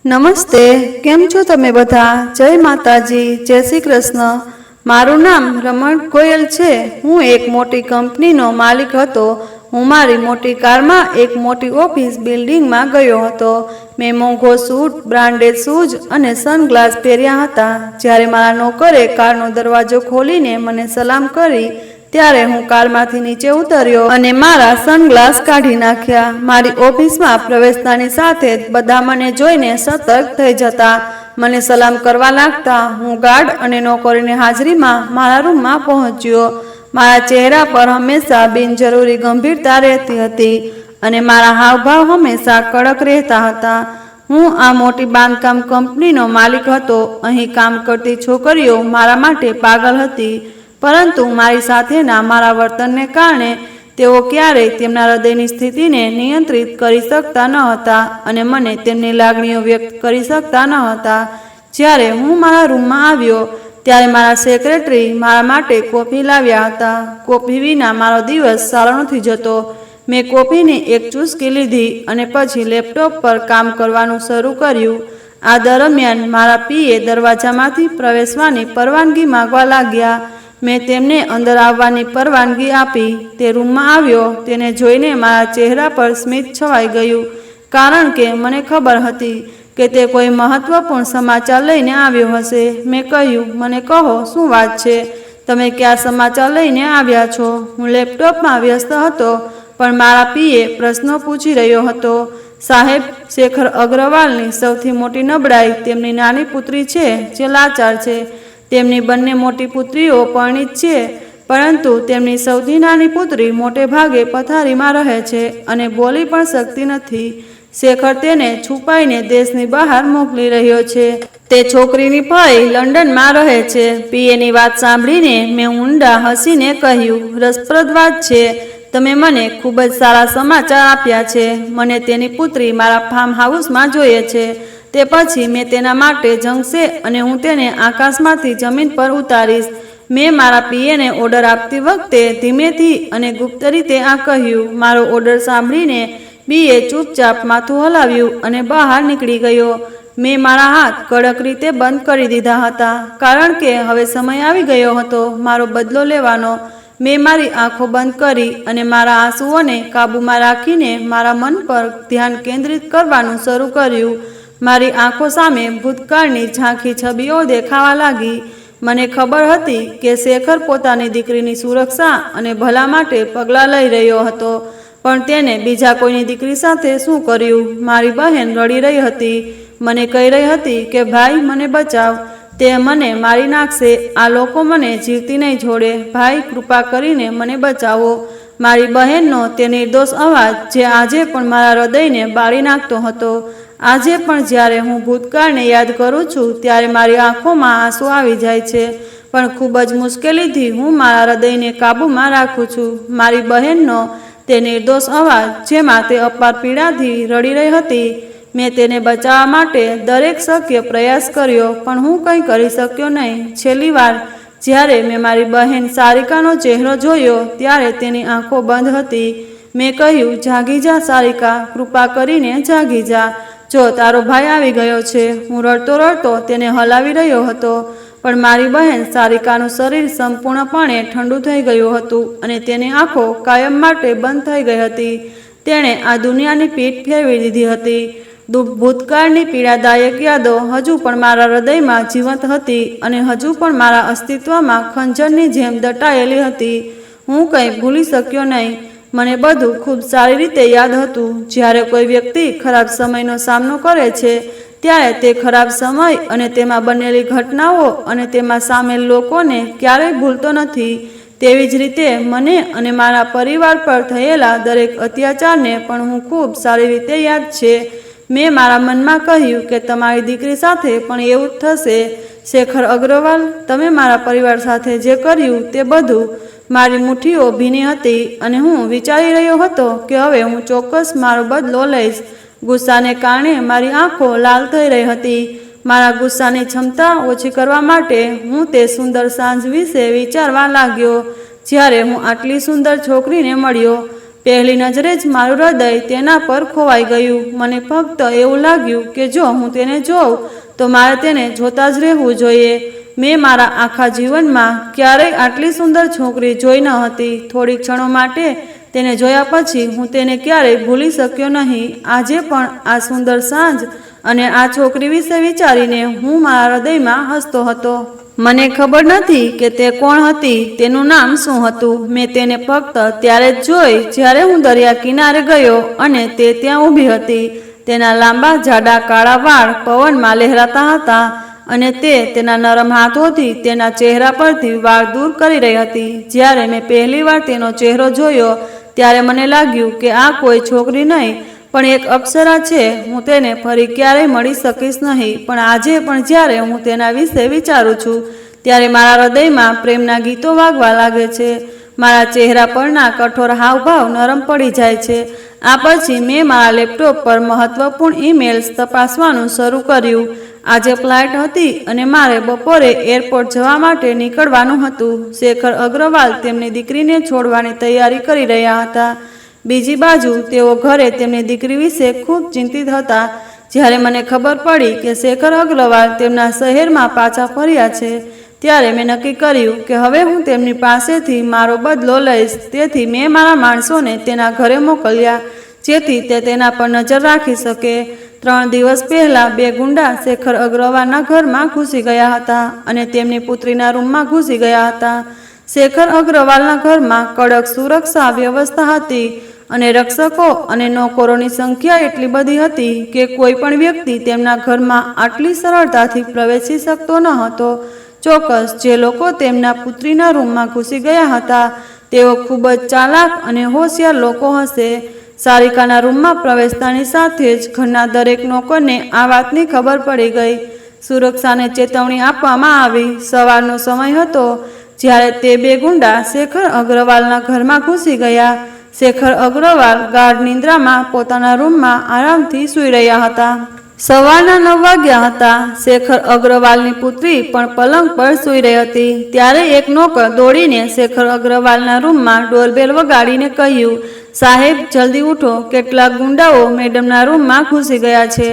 નમસ્તે, કેમ છો તમે બધા? જય માતાજી, જય શ્રી કૃષ્ણ. મારું નામ રમણ ગોયલ છે. હું એક મોટી કંપનીનો માલિક હતો. હું મારી મોટી કારમાં એક મોટી ઓફિસ બિલ્ડિંગમાં ગયો હતો. મેં મોંઘો સૂટ, બ્રાન્ડેડ શૂઝ અને સનગ્લાસ પહેર્યા હતા. જ્યારે મારા નોકરે કારનો દરવાજો ખોલીને મને સલામ કરી ત્યારે હું કારમાંથી નીચે ઉતર્યો અને મારા સનગ્લાસ કાઢી નાખ્યા. મારી ઓફિસમાં પ્રવેશતાની સાથે જ બધા મને જોઈને સતર્ક થઈ જતા, મને સલામ કરવા લાગતા. હું ગાર્ડ અને નોકરીની હાજરીમાં મારા રૂમમાં પહોંચ્યો. મારા ચહેરા પર હંમેશા બિનજરૂરી ગંભીરતા રહેતી હતી અને મારા હાવભાવ હંમેશા કડક રહેતા હતા. હું આ મોટી બાંધકામ કંપનીનો માલિક હતો. અહીં કામ કરતી છોકરીઓ મારા માટે પાગલ હતી, પરંતુ મારી સાથેના મારા વર્તનને કારણે તેઓ ક્યારેય તેમના હૃદયની સ્થિતિને નિયંત્રિત કરી શકતા ન હતા અને મને તેમની લાગણીઓ વ્યક્ત કરી શકતા ન હતા. જ્યારે હું મારા રૂમમાં આવ્યો ત્યારે મારા સેક્રેટરી મારા માટે કોફી લાવ્યા હતા. કોફી વિના મારો દિવસ સારો નથી જતો. મેં કોફીની એક ચૂસકી લીધી અને પછી લેપટોપ પર કામ કરવાનું શરૂ કર્યું. આ દરમિયાન મારા પીએ દરવાજામાંથી પ્રવેશવાની પરવાનગી માંગવા લાગ્યા. મેં તેમને અંદર આવવાની પરવાનગી આપી. તે રૂમમાં આવ્યો. તેને જોઈને મારા ચહેરા પર સ્મિત છવાઈ ગયું, કારણ કે મને ખબર હતી કે તે કોઈ મહત્વપૂર્ણ સમાચાર લઈને આવ્યો હશે. મેં કહ્યું, મને કહો, શું વાત છે? તમે કયા સમાચાર લઈને આવ્યા છો? હું લેપટોપમાં વ્યસ્ત હતો, પણ મારા પીએ પ્રશ્નો પૂછી રહ્યો હતો. સાહેબ, શેખર અગ્રવાલની સૌથી મોટી નબળાઈ તેમની નાની પુત્રી છે, જે લાચાર છે. તેમની બંને મોટી પુત્રીઓ પરિણીત છે, પરંતુ તેમની સૌથી નાની પુત્રી મોટે ભાગે પથારીમાં રહે છે અને બોલી પણ શકતી નથી. શેખર તેને છુપાઈને દેશની બહાર મોકલી રહ્યો છે. તે છોકરીની ફઈ લંડનમાં રહે છે. પીએની વાત સાંભળીને મેં ઊંડા હસીને કહ્યું, રસપ્રદ વાત છે. તમે મને ખૂબ જ સારા સમાચાર આપ્યા છે. મને તેની પુત્રી મારા ફાર્મ હાઉસમાં જોઈએ છે. તે પછી મેં તેના માટે જંગશે અને હું તેને આકાશમાંથી જમીન પર ઉતારીશ. મેં મારા પીએને ઓર્ડર આપતી વખતે ધીમેથી અને ગુપ્ત રીતે આ કહ્યું. મારો ઓર્ડર સાંભળીને પીએ ચૂપચાપ માથું હલાવ્યું અને બહાર નીકળી ગયો. મેં મારા હાથ કડક રીતે બંધ કરી દીધા હતા, કારણ કે હવે સમય આવી ગયો હતો મારો બદલો લેવાનો. મેં મારી આંખો બંધ કરી અને મારા આંસુઓને કાબૂમાં રાખીને મારા મન પર ધ્યાન કેન્દ્રિત કરવાનું શરૂ કર્યું. મારી આંખો સામે ભૂતકાળની ઝાંખી છબીઓ દેખાવા લાગી. મને ખબર હતી કે શેખર પોતાની દીકરીની સુરક્ષા અને ભલા માટે પગલાં લઈ રહ્યો હતો, પણ તેને બીજા કોઈની દીકરી સાથે શું કર્યું? મારી બહેન રડી રહી હતી, મને કહી રહી હતી કે ભાઈ, મને બચાવ, તે મને મારી નાખશે. આ લોકો મને જીવતી નહીં છોડે. ભાઈ, કૃપા કરીને મને બચાવો. મારી બહેનનો તે નિર્દોષ અવાજ, જે આજે પણ મારા હૃદયને બાળી નાખતો હતો. આજે પણ જ્યારે હું ભૂતકાળને યાદ કરું છું ત્યારે મારી આંખોમાં આંસુ આવી જાય છે, પણ ખૂબ જ મુશ્કેલીથી હું મારા હૃદયને કાબૂમાં રાખું છું. મારી બહેનનો તે નિર્દોષ અવાજ, જેમાં તે અપાર પીડાથી રડી રહી હતી. મેં તેને બચાવવા માટે દરેક શક્ય પ્રયાસ કર્યો, પણ હું કંઈ કરી શક્યો નહીં. છેલ્લી વાર જ્યારે મેં મારી બહેન સારિકાનો ચહેરો જોયો ત્યારે તેની આંખો બંધ હતી. મેં કહ્યું, જાગી જા સારિકા, કૃપા કરીને જાગી જા. જો તારો ભાઈ આવી ગયો છે. હું રડતો રડતો તેને હલાવી રહ્યો હતો, પણ મારી બહેન સારિકાનું શરીર સંપૂર્ણપણે ઠંડુ થઈ ગયું હતું અને તેની આંખો કાયમ માટે બંધ થઈ ગઈ હતી. તેણે આ દુનિયાની પીઠ ફેરવી દીધી હતી. ભૂતકાળની પીડાદાયક યાદો હજુ પણ મારા હૃદયમાં જીવંત હતી અને હજુ પણ મારા અસ્તિત્વમાં ખંજરની જેમ દટાયેલી હતી. હું કંઈ ભૂલી શક્યો નહીં. મને બધું ખૂબ સારી રીતે યાદ હતું. જ્યારે કોઈ વ્યક્તિ ખરાબ સમયનો સામનો કરે છે ત્યારે તે ખરાબ સમય અને તેમાં બનેલી ઘટનાઓ અને તેમાં સામેલ લોકોને ક્યારેય ભૂલતો નથી. તેવી જ રીતે મને અને મારા પરિવાર પર થયેલા દરેક અત્યાચારને પણ હું ખૂબ સારી રીતે યાદ છે. મેં મારા મનમાં કહ્યું કે તમારી દીકરી સાથે પણ એવું જ થશે. શેખર અગ્રવાલ, તમે મારા પરિવાર સાથે જે કર્યું તે બધું. મારી મુઠ્ઠીઓ ભીની હતી અને હું વિચારી રહ્યો હતો કે હવે હું ચોક્કસ મારો બદલો લઈશ. ગુસ્સાને કારણે મારી આંખો લાલ થઈ રહી હતી. મારા ગુસ્સાની ક્ષમતા ઓછી કરવા માટે હું તે સુંદર સાંજ વિશે વિચારવા લાગ્યો, જ્યારે હું આટલી સુંદર છોકરીને મળ્યો. પહેલી નજરે જ મારું હૃદય તેના પર ખોવાઈ ગયું. મને ફક્ત એવું લાગ્યું કે જો હું તેને જોઉં તો મારે તેને જોતા જ રહેવું જોઈએ. મેં મારા આખા જીવનમાં ક્યારેય આટલી સુંદર છોકરી જોઈ ન હતી. થોડી ક્ષણો માટે તેને જોયા પછી હું તેને ક્યારેય ભૂલી શક્યો નહીં. આજે પણ આ સુંદર સાંજ અને આ છોકરી વિશે વિચારીને હું મારા હૃદયમાં હસતો હતો. મને ખબર નથી કે તે કોણ હતી, તેનું નામ શું હતું. મેં તેને ફક્ત ત્યારે જ જોઈ જ્યારે હું દરિયા કિનારે ગયો અને તે ત્યાં ઊભી હતી. તેના લાંબા જાડા કાળા વાળ પવનમાં લહેરાતા હતા અને તે તેના નરમ હાથોથી તેના ચહેરા પરથી વાળ દૂર કરી રહી હતી. જ્યારે મેં પહેલીવાર તેનો ચહેરો જોયો ત્યારે મને લાગ્યું કે આ કોઈ છોકરી નહીં પણ એક અપ્સરા છે. હું તેને ફરી ક્યારેય મળી શકીશ નહીં, પણ આજે પણ જ્યારે હું તેના વિશે વિચારું છું ત્યારે મારા હૃદયમાં પ્રેમના ગીતો વાગવા લાગે છે. મારા ચહેરા પરના કઠોર હાવભાવ નરમ પડી જાય છે. આ પછી મેં મારા લેપટોપ પર મહત્વપૂર્ણ ઈમેલ્સ તપાસવાનું શરૂ કર્યું. આજે ફ્લાઇટ હતી અને મારે બપોરે એરપોર્ટ જવા માટે નીકળવાનું હતું. શેખર અગ્રવાલ તેમની દીકરીને છોડવાની તૈયારી કરી રહ્યા હતા. બીજી બાજુ તેઓ ઘરે તેમની દીકરી વિશે ખૂબ ચિંતિત હતા. જ્યારે મને ખબર પડી કે શેખર અગ્રવાલ તેમના શહેરમાં પાછા ફર્યા છે ત્યારે મેં નક્કી કર્યું કે હવે હું તેમની પાસેથી મારો બદલો લઈશ. તેથી મેં મારા માણસોને તેના ઘરે મોકલ્યા જેથી તે તેના પર નજર રાખી શકે. 3 દિવસ પહેલા 2 ગુંડા શેખર અગ્રવાલના ઘરમાં ઘૂસી ગયા હતા અને તેમની પુત્રીના રૂમમાં ઘૂસી ગયા હતા. શેખર અગ્રવાલના ઘરમાં કડક સુરક્ષા વ્યવસ્થા હતી અને રક્ષકો અને નોકરોની સંખ્યા એટલી બધી હતી કે કોઈ પણ વ્યક્તિ તેમના ઘરમાં આટલી સરળતાથી પ્રવેશી શકતો ન હતો. ચોક્કસ જે લોકો તેમના પુત્રીના રૂમમાં ઘૂસી ગયા હતા તેઓ ખૂબ જ ચાલાક અને હોશિયાર લોકો હશે. સારિકાના રૂમમાં પ્રવેશતાની સાથે જ ઘરના દરેક નોકરને આ વાતની ખબર પડી ગઈ. સુરક્ષાને ચેતવણી આપવામાં આવી. સવારનો સમય હતો જ્યારે તે 2 ગુંડા શેખર અગ્રવાલના ઘરમાં ઘૂસી ગયા. શેખર અગ્રવાલ ગાઢ નિંદ્રામાં પોતાના રૂમમાં આરામથી સૂઈ રહ્યા હતા. સવારના 9 વાગ્યા હતા. શેખર અગ્રવાલની પુત્રી પણ પલંગ પર સૂઈ રહી હતી. ત્યારે એક નોકર દોડીને શેખર અગ્રવાલના રૂમમાં ડોરબેલ વગાડીને કહ્યું, સાહેબ જલ્દી ઉઠો, કેટલાક ગુંડાઓ મેડમના રૂમમાં ઘૂસી ગયા છે.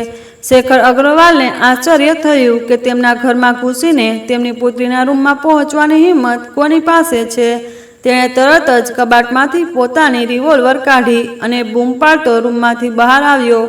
શેખર અગ્રવાલને આશ્ચર્ય થયું કે તેમના ઘરમાં ઘૂસીને તેમની પુત્રીના રૂમમાં પહોંચવાની હિંમત કોની પાસે છે. તેણે તરત જ કબાટમાંથી પોતાની રિવોલ્વર કાઢી અને બૂમ પાડતો રૂમમાંથી બહાર આવ્યો.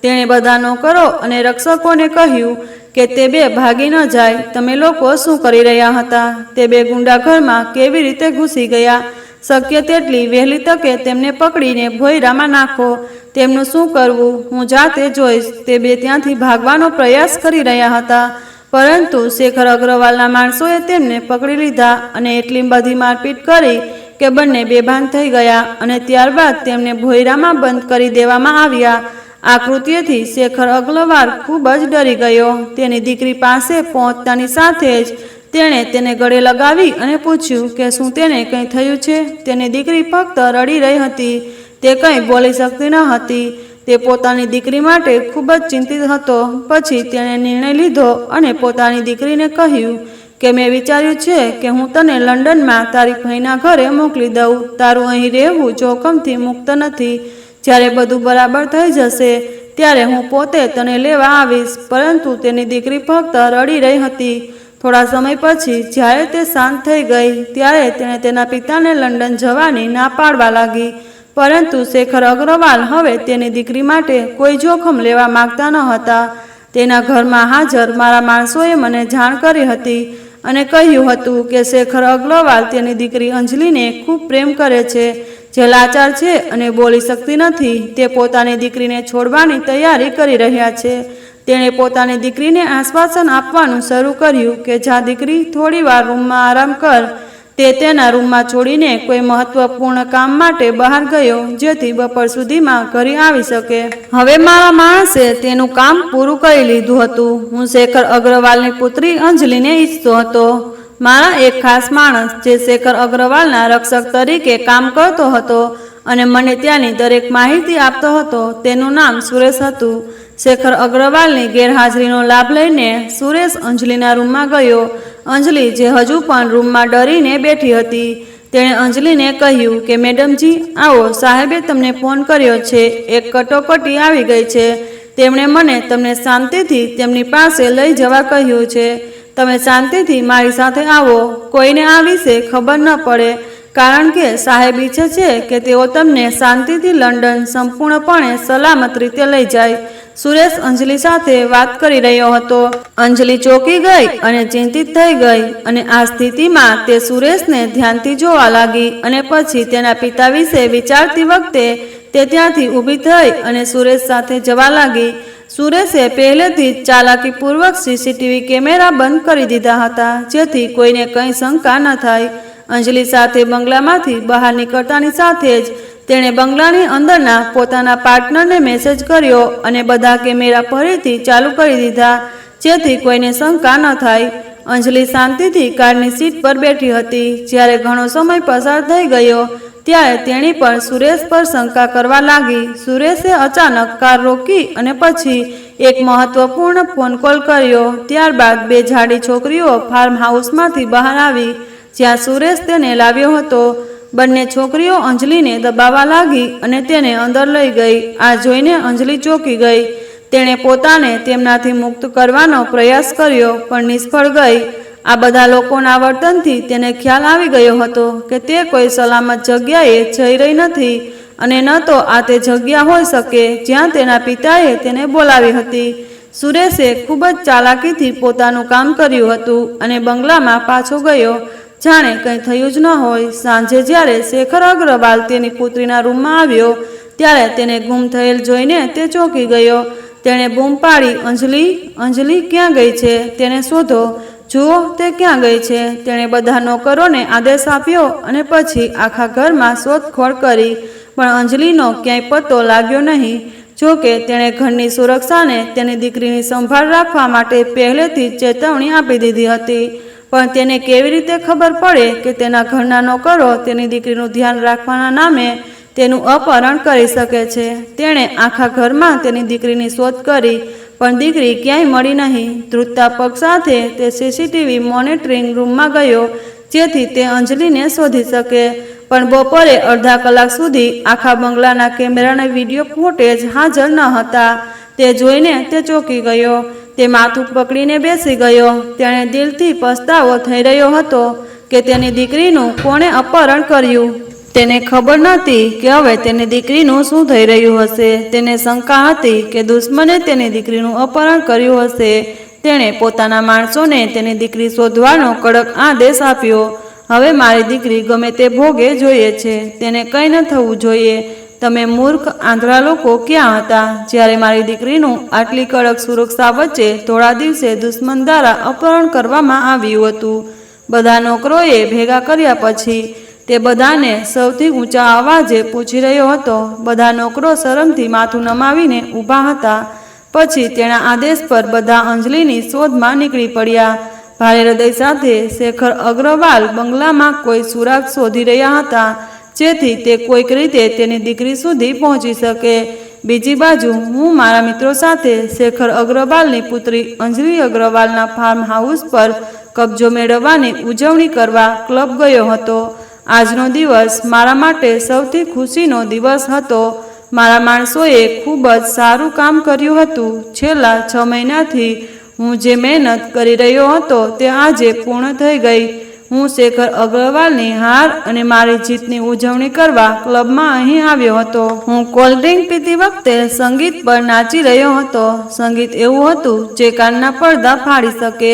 તેણે બધા નોકરો અને રક્ષકોને કહ્યું કે તે 2 ભાગી ન જાય. તમે લોકો શું કરી રહ્યા હતા? તે 2 ગુંડા ઘરમાં કેવી રીતે ઘૂસી ગયા? શક્ય તેટલી વહેલી તકે તેમને પકડીને ભોંયરામાં નાખો. તેમનું શું કરવું હું જાતે જોઈશ. તે 2 ત્યાંથી ભાગવાનો પ્રયાસ કરી રહ્યા હતા પરંતુ શેખર અગ્રવાલના માણસોએ તેમને પકડી લીધા અને એટલી બધી મારપીટ કરી કે બંને બેભાન થઈ ગયા અને ત્યારબાદ તેમને ભોંયરામાં બંધ કરી દેવામાં આવ્યા. આ કૃત્યથી શેખર અગ્રવાલ ખૂબ જ ડરી ગયો. તેની દીકરી પાસે પહોંચતાની સાથે જ તેણે તેને ગળે લગાવી અને પૂછ્યું કે શું તેને કંઈ થયું છે. તેની દીકરી ફક્ત રડી રહી હતી. તે કંઈ બોલી શકતી ન હતી. તે પોતાની દીકરી માટે ખૂબ જ ચિંતિત હતો. પછી તેણે નિર્ણય લીધો અને પોતાની દીકરીને કહ્યું કે મેં વિચાર્યું છે કે હું તને લંડનમાં તારી ભાઈના ઘરે મોકલી દઉં. તારું અહીં રહેવું જોખમથી મુક્ત નથી. જ્યારે બધું બરાબર થઈ જશે ત્યારે હું પોતે તને લેવા આવીશ. પરંતુ તેની દીકરી ફક્ત રડી રહી હતી. થોડા સમય પછી જ્યારે તે શાંત થઈ ગઈ ત્યારે તેણે તેના પિતાને લંડન જવાની ના પાડવા લાગી. પરંતુ શેખર અગ્રવાલ હવે તેની દીકરી માટે કોઈ જોખમ લેવા માંગતા ન હતા. તેના ઘરમાં હાજર મારા માણસોએ મને જાણ કરી હતી અને કહ્યું હતું કે શેખર અગ્રવાલ તેની દીકરી અંજલિને ખૂબ પ્રેમ કરે છે, જે લાચાર છે અને બોલી શકતી નથી. તે પોતાની દીકરીને છોડવાની તૈયારી કરી રહ્યા છે. તેણે પોતાની દીકરીને આશ્વાસન આપવાનું શરૂ કર્યું કે જા દીકરી, થોડીવાર રૂમમાં આરામ કર. તે તેના રૂમમાં છોડીને કોઈ મહત્વપૂર્ણ કામ માટે બહાર ગયો જેથી બપોર સુધીમાં ઘરે આવી શકે. હવે મારા માણસે તેનું કામ પૂરું કરી લીધું હતું. હું શેખર અગ્રવાલની પુત્રી અંજલિને ઈચ્છતો હતો. મારા એક ખાસ માણસ જે શેખર અગ્રવાલના રક્ષક તરીકે કામ કરતો હતો અને મને ત્યાંની દરેક માહિતી આપતો હતો, તેનું નામ સુરેશ હતું. શેખર અગ્રવાલની ગેરહાજરીનો લાભ લઈને સુરેશ અંજલિના રૂમમાં ગયો. અંજલિ જે હજુ પણ રૂમમાં ડરીને બેઠી હતી તેણે અંજલિને કહ્યું કે મેડમજી આવો, સાહેબે તમને ફોન કર્યો છે, એક કટોકટી આવી ગઈ છે. તેમણે મને તમને શાંતિથી તેમની પાસે લઈ જવા કહ્યું છે. તમે શાંતિથી મારી સાથે આવો, કોઈને આ વિશે ખબર ન પડે, કારણ કે સાહેબ ઈચ્છે છે કે તેઓ તમને શાંતિથી લંડન સંપૂર્ણપણે સલામત રીતે લઈ જાય. સુરેશ અંજલિ સાથે વાત કરી રહ્યો હતો. અંજલિ ચોંકી ગઈ અને ચિંતિત થઈ ગઈ અને આ સ્થિતિમાં તે સુરેશને ધ્યાનથી જોવા લાગી અને પછી તેના પિતા વિશે વિચારતી વખતે તે ત્યાંથી ઊભી થઈ અને સુરેશ સાથે જવા લાગી. સુરેશે પહેલેથી જ ચાલાકીપૂર્વક સીસીટીવી કેમેરા બંધ કરી દીધા હતા, જેથી કોઈને કંઈ શંકા ન થાય. અંજલિ સાથે બંગલામાંથી બહાર નીકળતાની સાથે જ તેણે બંગલાની અંદરના પોતાના પાર્ટનરને મેસેજ કર્યો અને બધા કેમેરા ફરીથી ચાલુ કરી દીધા, જેથી કોઈને શંકા ન થાય. અંજલિ શાંતિથી કારની સીટ પર બેઠી હતી. જ્યારે ઘણો સમય પસાર થઈ ગયો ત્યારે તેણી પણ સુરેશ પર શંકા કરવા લાગી. સુરેશે અચાનક કાર રોકી અને પછી એક મહત્વપૂર્ણ ફોન કોલ કર્યો. ત્યારબાદ બે જાડી છોકરીઓ ફાર્મ હાઉસમાંથી બહાર આવી, જ્યાં સુરેશ તેને લાવ્યો હતો. બંને છોકરીઓ અંજલિને દબાવવા લાગી અને તેને અંદર લઈ ગઈ. આ જોઈને અંજલિ ચોંકી ગઈ. તેણે પોતાને તેમનાથી મુક્ત કરવાનો પ્રયાસ કર્યો પણ નિષ્ફળ ગઈ. આ બધા લોકોના વર્તનથી તેને ખ્યાલ આવી ગયો હતો કે તે કોઈ સલામત જગ્યાએ જઈ રહી નથી અને ન તો આ તે જગ્યા હોઈ શકે જ્યાં તેના પિતાએ તેને બોલાવી હતી. સુરેશે ખૂબ જ ચાલાકીથી પોતાનું કામ કર્યું હતું અને બંગલામાં પાછો ગયો જાણે કંઈ થયું જ ન હોય. સાંજે જ્યારે શેખર અગ્રવાલ તેની પુત્રીના રૂમમાં આવ્યો ત્યારે તેને ગુમ થયેલ જોઈને તે ચોંકી ગયો. તેણે બૂમ પાડી, અંજલિ, અંજલિ ક્યાં ગઈ છે? તેને શોધો, જુઓ તે ક્યાં ગઈ છે? તેણે બધા નોકરોને આદેશ આપ્યો અને પછી આખા ઘરમાં શોધખોળ કરી, પણ અંજલિનો ક્યાંય પત્તો લાગ્યો નહીં. જોકે તેણે ઘરની સુરક્ષાને તેની દીકરીની સંભાળ રાખવા માટે પહેલેથી જ ચેતવણી આપી દીધી હતી, પણ તેને કેવી રીતે ખબર પડે કે તેના ઘરના નોકરો તેની દીકરીનું ધ્યાન રાખવાના નામે તેનું અપહરણ કરી શકે છે? તેણે આખા ઘરમાં તેની દીકરીની શોધ કરી પણ દીકરી ક્યાંય મળી નહીં. ધ્રુજતા પગ સાથે તે સીસીટીવી મોનિટરિંગ રૂમમાં ગયો જેથી તે અંજલિને શોધી શકે, પણ બપોરે અડધા કલાક સુધી આખા બંગલાના કેમેરાના વિડીયો ફૂટેજ હાજર ન હતા. તે જોઈને તે ચોંકી ગયો. તે માથું પકડીને બેસી ગયો. તેણે દિલથી પસ્તાવો થઈ રહ્યો હતો કે તેની દીકરીનું કોણે અપહરણ કર્યું. તેને ખબર નહોતી કે હવે તેની દીકરીનું શું થઈ રહ્યું હશે. તેને શંકા હતી કે દુશ્મને તેની દીકરીનું અપહરણ કર્યું હશે. તેણે પોતાના માણસોને તેની દીકરી શોધવાનો કડક આદેશ આપ્યો. હવે મારી દીકરી ગમે તે ભોગે જોઈએ છે, તેને કંઈ ન થવું જોઈએ. તમે મૂર્ખ આંધળા લોકો ક્યાં હતા જ્યારે મારી દીકરીનું આટલી કડક સુરક્ષા વચ્ચે થોડા દિવસે દુશ્મન દ્વારા અપહરણ કરવામાં આવ્યું હતું? બધા નોકરોએ ભેગા કર્યા પછી તે બધાને સૌથી ઊંચા અવાજે પૂછી રહ્યો હતો. બધા નોકરો શરમથી માથું નમાવીને ઊભા હતા. પછી તેના આદેશ પર બધા અંજલિની શોધમાં નીકળી પડ્યા. ભારે હૃદય સાથે શેખર અગ્રવાલ બંગલામાં કોઈ સુરાગ શોધી રહ્યા હતા જેથી તે કોઈક રીતે તેની દીકરી સુધી પહોંચી શકે. બીજી બાજુ હું મારા મિત્રો સાથે શેખર અગ્રવાલની પુત્રી અંજલિ અગ્રવાલના ફાર્મ હાઉસ પર કબજો મેળવવાની ઉજવણી કરવા ક્લબ ગયો હતો. આજનો દિવસ મારા માટે સૌથી ખુશીનો દિવસ હતો. મારા માણસોએ ખૂબ જ સારું કામ કર્યું હતું. છેલ્લા 6 મહિનાથી હું જે મહેનત કરી રહ્યો હતો તે આજે પૂર્ણ થઈ ગઈ. હું શેખર અગ્રવાલની હાર અને મારી જીતની ઉજવણી કરવા ક્લબમાં અહીં આવ્યો હતો. હું કોલ્ડ ડ્રિંક પીતી વખતે સંગીત પર નાચી રહ્યો હતો. સંગીત એવું હતું જે કાનના પડદા ફાડી શકે.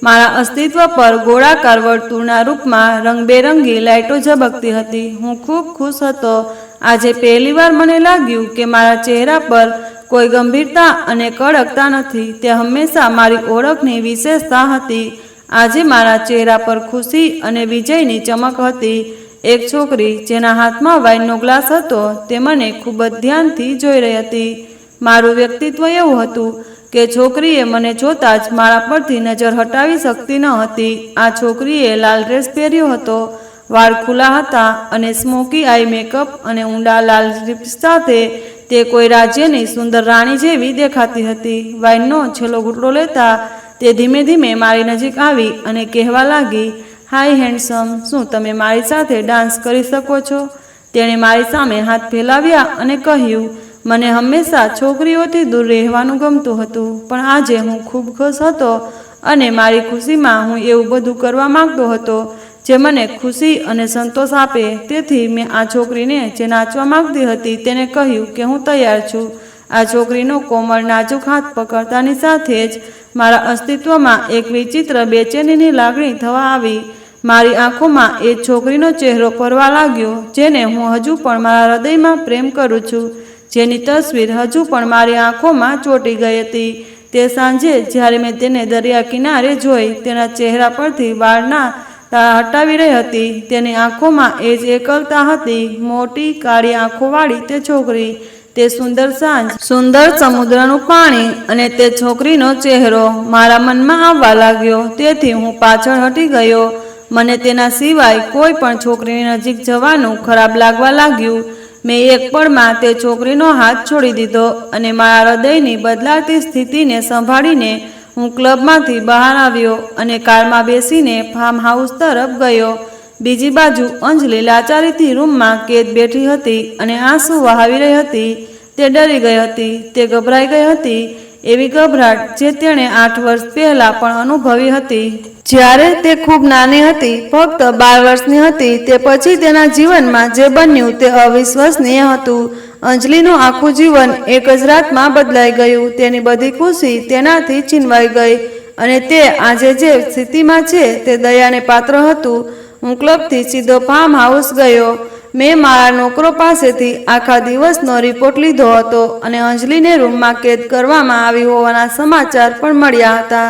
મારા અસ્તિત્વ પર ગોળાકાર વર્તુળના રૂપમાં રંગબેરંગી લાઇટો ઝબકતી હતી. હું ખૂબ ખુશ હતો. આજે પહેલીવાર મને લાગ્યું કે મારા ચહેરા પર કોઈ ગંભીરતા અને કડકતા નથી. તે હંમેશા મારી ઓળખની વિશેષતા હતી. આજે મારા ચહેરા પર ખુશી અને વિજયની ચમક હતી. એક છોકરી જેના હાથમાં વાઇનનો ગ્લાસ હતો તે મને ખૂબ જ ધ્યાનથી જોઈ રહી હતી. મારું વ્યક્તિત્વ એવું હતું કે છોકરીએ મને જોતા જ મારા પરથી નજર હટાવી શકતી ન હતી. આ છોકરીએ લાલ ડ્રેસ પહેર્યો હતો, વાળ ખુલ્લા હતા અને સ્મોકી આઈ મેકઅપ અને ઊંડા લાલ લિપ્સ સાથે તે કોઈ રાજ્યની સુંદર રાણી જેવી દેખાતી હતી. વાઇનનો છેલ્લો ઘૂંટડો લેતા તે ધીમે ધીમે મારી નજીક આવી અને કહેવા લાગી, હાય હેન્ડસમ, શું તમે મારી સાથે ડાન્સ કરી શકો છો? તેણે મારી સામે હાથ ફેલાવ્યા અને કહ્યું, મને હંમેશા છોકરીઓથી દૂર રહેવાનું ગમતું હતું, પણ આજે હું ખૂબ ખુશ હતો અને મારી ખુશીમાં હું એવું બધું કરવા માંગતો હતો જે મને ખુશી અને સંતોષ આપે. તેથી મેં આ છોકરીને જે નાચવા માંગતી હતી તેને કહ્યું કે હું તૈયાર છું. આ છોકરીનો કોમળ નાજુક હાથ પકડતાની સાથે જ મારા અસ્તિત્વમાં એક વિચિત્ર બેચેનીની લાગણી થવા આવી. મારી આંખોમાં એ છોકરીનો ચહેરો ફરવા લાગ્યો જેને હું હજુ પણ મારા હૃદયમાં પ્રેમ કરું છું, જેની તસવીર હજુ પણ મારી આંખોમાં ચોંટી ગઈ હતી. તે સાંજે જ્યારે મેં તેને દરિયા કિનારે જોઈ, તેના ચહેરા પરથી વાળના તાળા હટાવી રહી હતી. તેની આંખોમાં એ જ એકલતા હતી. મોટી કાળી આંખોવાળી તે છોકરી, તે સુંદર સાંજ, સુંદર સમુદ્રનું પાણી અને તે છોકરીનો ચહેરો મારા મનમાં આવવા લાગ્યો. તેથી હું પાછળ હટી ગયો. મને તેના સિવાય કોઈ પણ છોકરીની નજીક જવાનું ખરાબ લાગવા લાગ્યું. મેં એક પળમાં તે છોકરીનો હાથ છોડી દીધો અને મારા હૃદયની બદલાતી સ્થિતિને સંભાળીને હું ક્લબમાંથી બહાર આવ્યો અને કારમાં બેસીને ફાર્મ હાઉસ તરફ ગયો. બીજી બાજુ અંજલિ લાચારીથી રૂમમાં કેદ બેઠી હતી અને આંસુ વહાવી રહી હતી. તે ડરી ગઈ હતી, તે ગભરાઈ ગઈ હતી, એવી ગભરાટ જે તેણે 8 વર્ષ પહેલા પણ અનુભવી હતી જ્યારે તે ખૂબ નાની હતી, ફક્ત 12 વર્ષની હતી. તે પછી તેના જીવનમાં જે બન્યું તે અવિશ્વસનીય હતું. અંજલિનું આખું જીવન એક જ રાતમાં બદલાઈ ગયું. તેની બધી ખુશી તેનાથી છીનવાઈ ગઈ અને તે આજે જે સ્થિતિમાં છે તે દયાને પાત્ર હતું. હું ક્લબથી સીધો ફાર્મ હાઉસ ગયો. મેં મારા નોકરો પાસેથી આખા દિવસનો રિપોર્ટ લીધો હતો અને અંજલિને રૂમમાં કેદ કરવામાં આવી હોવાના સમાચાર પણ મળ્યા હતા.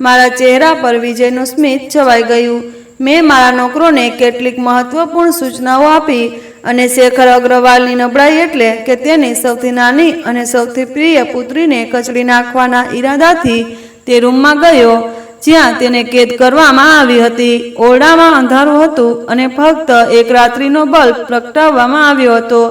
મારા ચહેરા પર વિજયનું સ્મિત છવાઈ ગયું. મેં મારા નોકરોને કેટલીક મહત્વપૂર્ણ સૂચનાઓ આપી અને શેખર અગ્રવાલની નબળાઈ એટલે કે તેની સૌથી નાની અને સૌથી પ્રિય પુત્રીને કચડી નાખવાના ઈરાદાથી તે રૂમમાં ગયો જ્યાં તેને કેદ કરવામાં આવી હતી. ઓરડામાં અંધારું હતું અને ફક્ત એક રાત્રિનો બલ્બ પ્રગટાવવામાં આવ્યો હતો.